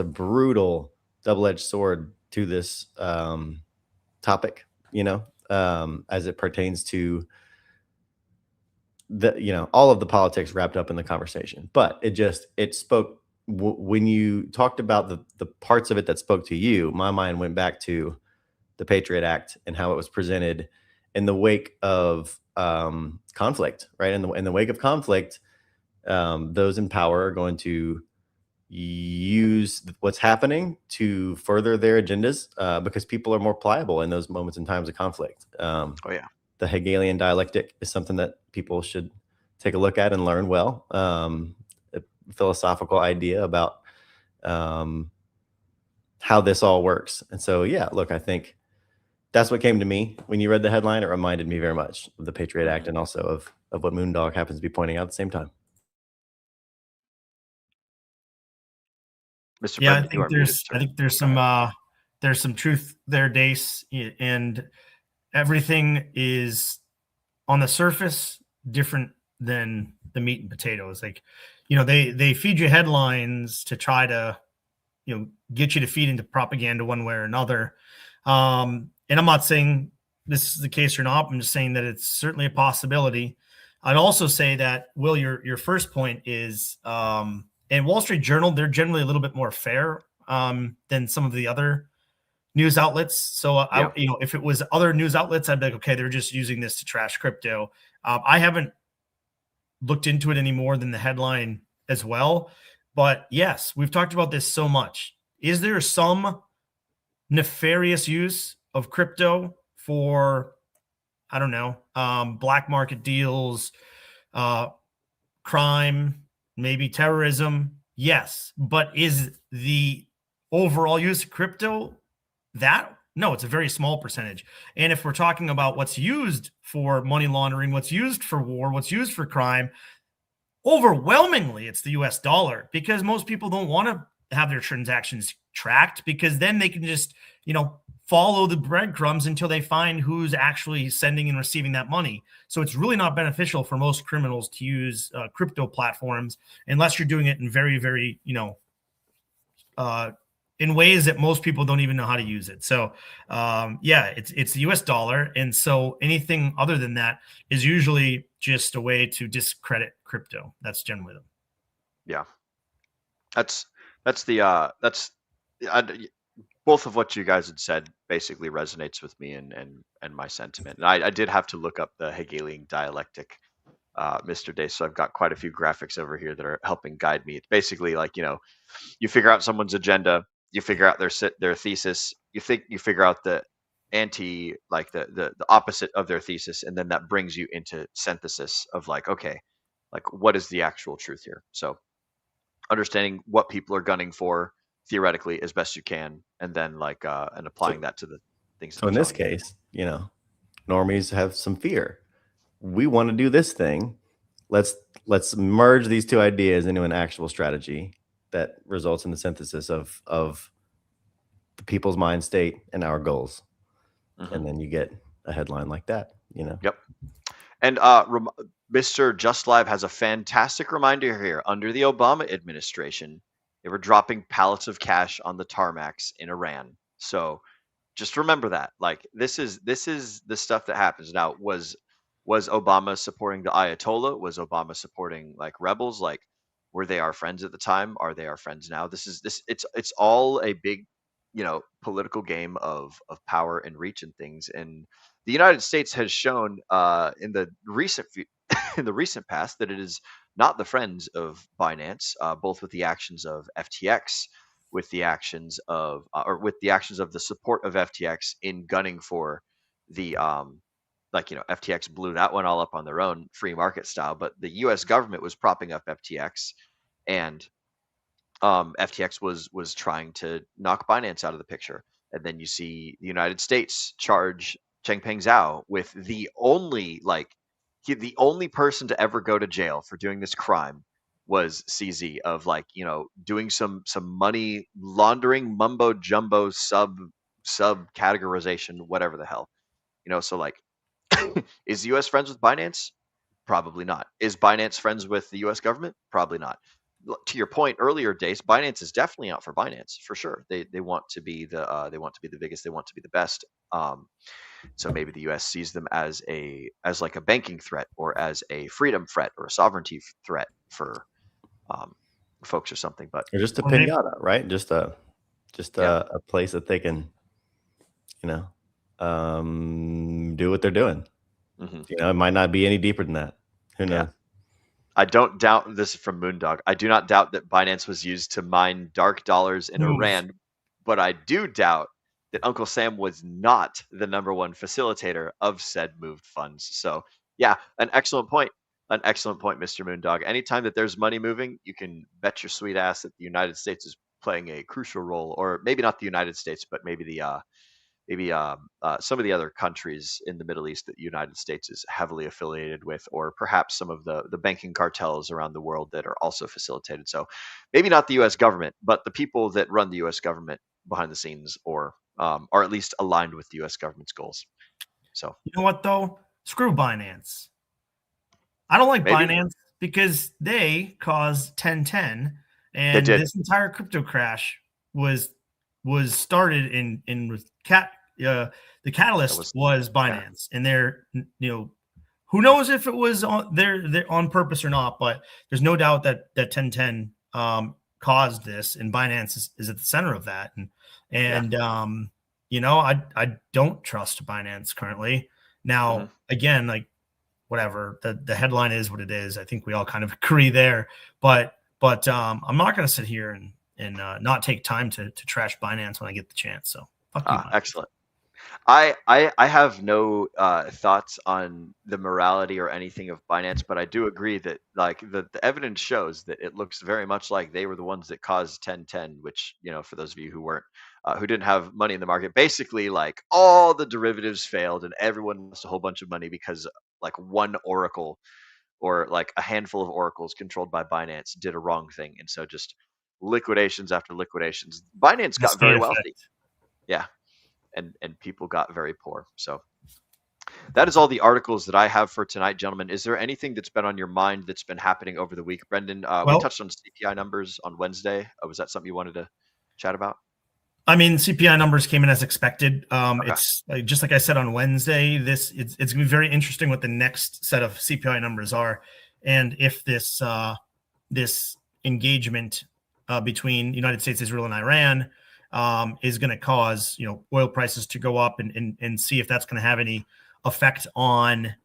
brutal double-edged sword to this topic, as it pertains to all of the politics wrapped up in the conversation. But it spoke when you talked about the parts of it that spoke to you. My mind went back to the Patriot Act and how it was presented in the wake of conflict, right? In the wake of conflict, those in power are going to use what's happening to further their agendas because people are more pliable in those moments and times of conflict. The Hegelian dialectic is something that people should take a look at and learn well. A philosophical idea about how this all works. And so, yeah, look, I think that's what came to me when you read the headline. It reminded me very much of the Patriot Act and also of what Moondog happens to be pointing out at the same time. Mr. Yeah, Brendan, I think there's some truth there, Dace, and everything is on the surface different than the meat and potatoes. Like, they feed you headlines to try to, get you to feed into propaganda one way or another. And I'm not saying this is the case or not. I'm just saying that it's certainly a possibility. I'd also say that, Will, your first point is, and Wall Street Journal, they're generally a little bit more fair than some of the other news outlets. So, if it was other news outlets, I'd be like, okay, they're just using this to trash crypto. I haven't looked into it any more than the headline as well. But yes, we've talked about this so much. Is there some nefarious use of crypto for, I don't know, black market deals, crime, maybe terrorism? Yes. But is the overall use of crypto that? No, it's a very small percentage. And if we're talking about what's used for money laundering, what's used for war, what's used for crime, overwhelmingly it's the US dollar, because most people don't want to have their transactions tracked, because then they can just, follow the breadcrumbs until they find who's actually sending and receiving that money. So it's really not beneficial for most criminals to use crypto platforms unless you're doing it in very, very, in ways that most people don't even know how to use it. So, it's the US dollar. And so anything other than that is usually just a way to discredit crypto. That's generally them. Yeah. Both of what you guys had said basically resonates with me and my sentiment. And I did have to look up the Hegelian dialectic, Mr. Day. So I've got quite a few graphics over here that are helping guide me. It's basically like, you figure out someone's agenda, you figure out their thesis, you figure out the the opposite of their thesis, and then that brings you into synthesis of okay, what is the actual truth here? So understanding what people are gunning for theoretically as best you can, and then and applying that to the things. So in this case, normies have some fear. We want to do this thing. Let's merge these two ideas into an actual strategy that results in the synthesis of the people's mind state and our goals. And then you get a headline like that, Yep. And Mr. Just Live has a fantastic reminder here. Under the Obama administration, they were dropping pallets of cash on the tarmacs in Iran. So just remember that. This is the stuff that happens. Now, was Obama supporting the Ayatollah? Was Obama supporting rebels? Were they our friends at the time? Are they our friends now? It's all a big political game of power and reach and things. And the United States has shown in the recent in the recent past that it is not the friends of Binance, both with the actions of FTX, with the actions of the support of FTX in gunning for the FTX blew that one all up on their own free market style, but the U.S. government was propping up FTX, and FTX was trying to knock Binance out of the picture. And then you see the United States charge Changpeng Zhao with the only person to ever go to jail for doing this crime was CZ of doing some money laundering mumbo jumbo sub categorization, whatever the hell. So is the US friends with Binance? Probably not. Is Binance friends with the US government? Probably not. To your point earlier, Dace, Binance is definitely out for Binance for sure. They want to be the biggest. They want to be the best. So maybe the U.S. sees them as like a banking threat, or as a freedom threat, or a sovereignty threat for folks or something. But Or just a pinata, right? Just a place that they can, do what they're doing. It might not be any deeper than that. Who knows? I don't doubt, this is from Moondog, I do not doubt that Binance was used to mine dark dollars in Iran, but I do doubt that Uncle Sam was not the #1 facilitator of said moved funds. So yeah, an excellent point. An excellent point, Mr. Moondog. Anytime that there's money moving, you can bet your sweet ass that the United States is playing a crucial role, or maybe not the United States, but maybe some of the other countries in the Middle East that the United States is heavily affiliated with, or perhaps some of the banking cartels around the world that are also facilitated. So maybe not the U.S. government, but the people that run the U.S. government behind the scenes, or are at least aligned with the U.S. government's goals. So you know what though? Screw Binance. I don't like Binance because they caused 1010, and this entire crypto crash was started in the catalyst was Binance, and they're who knows if it was they're on purpose or not, but there's no doubt that 1010 caused this, and Binance is at the center of that, and I don't trust Binance currently. Now again, whatever, the headline is what it is. I think we all kind of agree there, but I'm not going to sit here and not take time to trash Binance when I get the chance. So fuck you. Excellent. I have no thoughts on the morality or anything of Binance, but I do agree that the evidence shows that it looks very much like they were the ones that caused 1010, which, for those of you who didn't have money in the market, basically all the derivatives failed and everyone lost a whole bunch of money because one oracle, or a handful of oracles controlled by Binance, did a wrong thing. And so just liquidations after liquidations. Binance got very wealthy. Yeah. And people got very poor. So that is all the articles that I have for tonight, gentlemen. Is there anything that's been on your mind that's been happening over the week? Brendan, we touched on CPI numbers on Wednesday. Was that something you wanted to chat about? I mean, CPI numbers came in as expected. It's just like I said on Wednesday, it's going to be very interesting what the next set of CPI numbers are, and if this engagement between the United States, Israel, and Iran is going to cause oil prices to go up, and see if that's going to have any effect on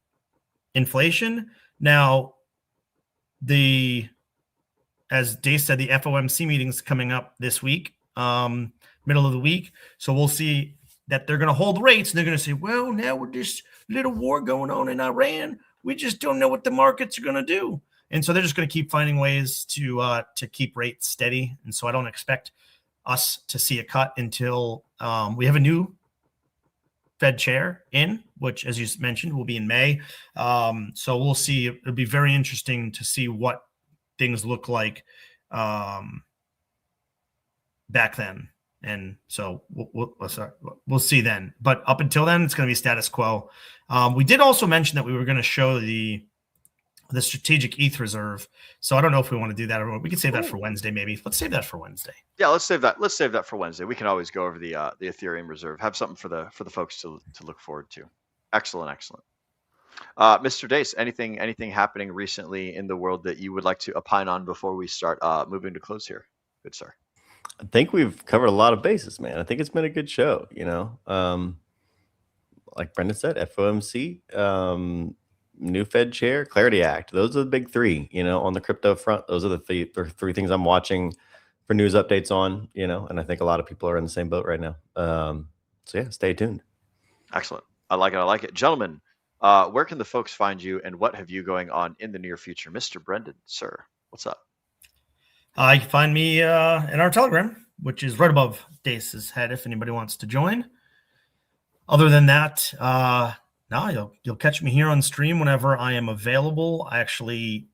inflation. Now, as Dave said, the FOMC meeting is coming up this week. Middle of the week. So we'll see that they're going to hold rates, and they're going to say, well, now with this little war going on in Iran, we just don't know what the markets are going to do. And so they're just going to keep finding ways to keep rates steady. And so I don't expect us to see a cut until we have a new Fed chair in, which, as you mentioned, will be in May. So we'll see. It'll be very interesting to see what things look like back then. And so we'll see then. But up until then, it's going to be status quo. We did also mention that we were going to show the strategic ETH reserve. So I don't know if we want to do that, or we could save that for Wednesday. Maybe let's save that for Wednesday. Yeah, let's save that for Wednesday. We can always go over the Ethereum reserve. Have something for the folks to look forward to. Excellent. Mr. Dace, anything happening recently in the world that you would like to opine on before we start moving to close here? Good sir. I think we've covered a lot of bases, man. I think it's been a good show, you know. Like Brendan said, FOMC, new Fed chair, Clarity Act. Those are the big three, you know, on the crypto front. Those are the three things I'm watching for news updates on, you know, and I think a lot of people are in the same boat right now. So yeah, stay tuned. Excellent. I like it. I like it. Gentlemen, where can the folks find you and what have you going on in the near future? Mr. Brendan, sir, what's up? You can find me in our Telegram, which is right above Dace's head if anybody wants to join. Other than that, no, you'll catch me here on stream whenever I am available. I actually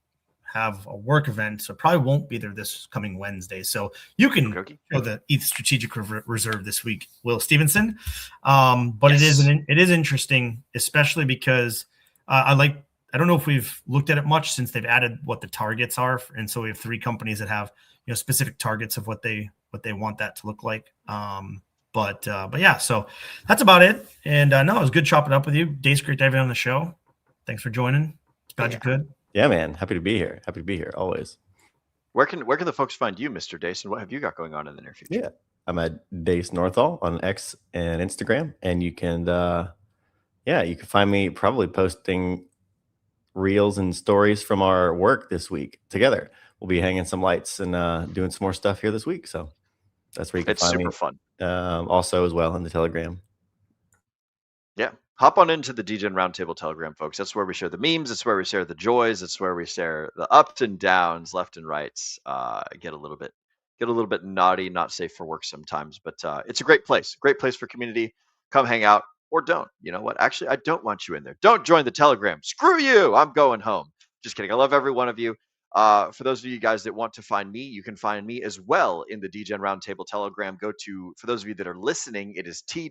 have a work event, so probably won't be there this coming Wednesday. So you can show the ETH Strategic Reserve this week, Will Stevenson. But Yes. it is interesting, especially because I don't know if we've looked at it much since they've added what the targets are, and so we have 3 companies that have specific targets of what they want that to look like. But yeah, so that's about it. And no, it was good chopping up with you. Dave's great to have you on the show. Thanks for joining. Glad you could. Yeah, man. Happy to be here. Happy to be here always. Where can the folks find you, Mr. Dace, and what have you got going on in the near future? Yeah, I'm at Dace Northall on X and Instagram, and you can you can find me probably posting reels and stories from our work this week together. We'll be hanging some lights and doing some more stuff here this week. So that's where you can find me. It's super fun. Also as well in the Telegram. Yeah. Hop on into the DGen Roundtable Telegram, folks. That's where we share the memes. It's where we share the joys. It's where we share the ups and downs, left and rights. Get a little bit naughty, not safe for work sometimes, but it's a great place for community. Come hang out or don't. You know what? Actually, I don't want you in there. Don't join the Telegram. Screw you. I'm going home. Just kidding. I love every one of you. For those of you guys that want to find me, you can find me as well in the DGen Roundtable Telegram. For those of you that are listening, it is t.me/DRT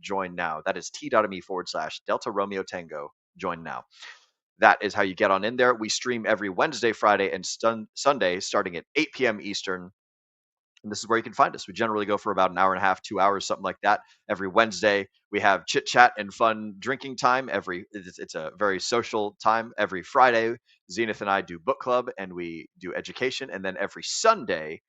join now. That is t.me/Delta Romeo Tango join now. That is how you get on in there. We stream every Wednesday, Friday, and Sunday starting at 8 p.m. Eastern. And this is where you can find us. We generally go for about an hour and a half, 2 hours, something like that. Every Wednesday, we have chit chat and fun drinking time. It's a very social time. Every Friday, Zenith and I do book club and we do education. And then every Sunday,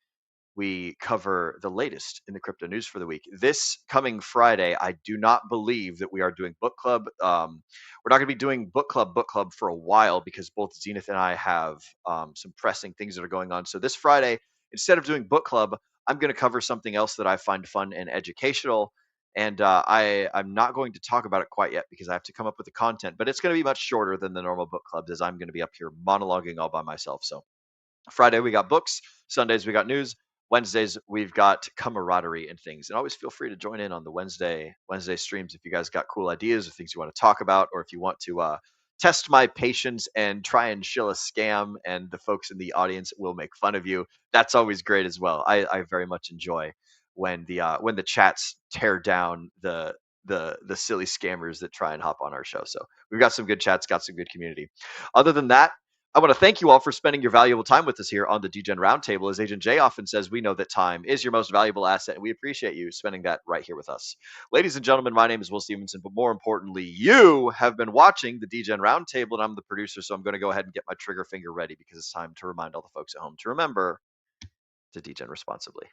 we cover the latest in the crypto news for the week. This coming Friday, I do not believe that we are doing book club. We're not going to be doing book club for a while because both Zenith and I have some pressing things that are going on. So this Friday, instead of doing book club, I'm going to cover something else that I find fun and educational. And I'm not going to talk about it quite yet because I have to come up with the content, but it's going to be much shorter than the normal book clubs as I'm going to be up here monologuing all by myself. So Friday, we got books. Sundays, we got news. Wednesdays, we've got camaraderie and things. And always feel free to join in on the Wednesday streams if you guys got cool ideas or things you want to talk about, or if you want to test my patience and try and shill a scam and the folks in the audience will make fun of you. That's always great as well. I very much enjoy when the chats tear down the silly scammers that try and hop on our show. So we've got some good chats, got some good community. Other than that, I want to thank you all for spending your valuable time with us here on the DGen Roundtable. As Agent Jay often says, we know that time is your most valuable asset, and we appreciate you spending that right here with us. Ladies and gentlemen, my name is Will Stevenson, but more importantly, you have been watching the DGen Roundtable, and I'm the producer, so I'm going to go ahead and get my trigger finger ready because it's time to remind all the folks at home to remember to DGen responsibly.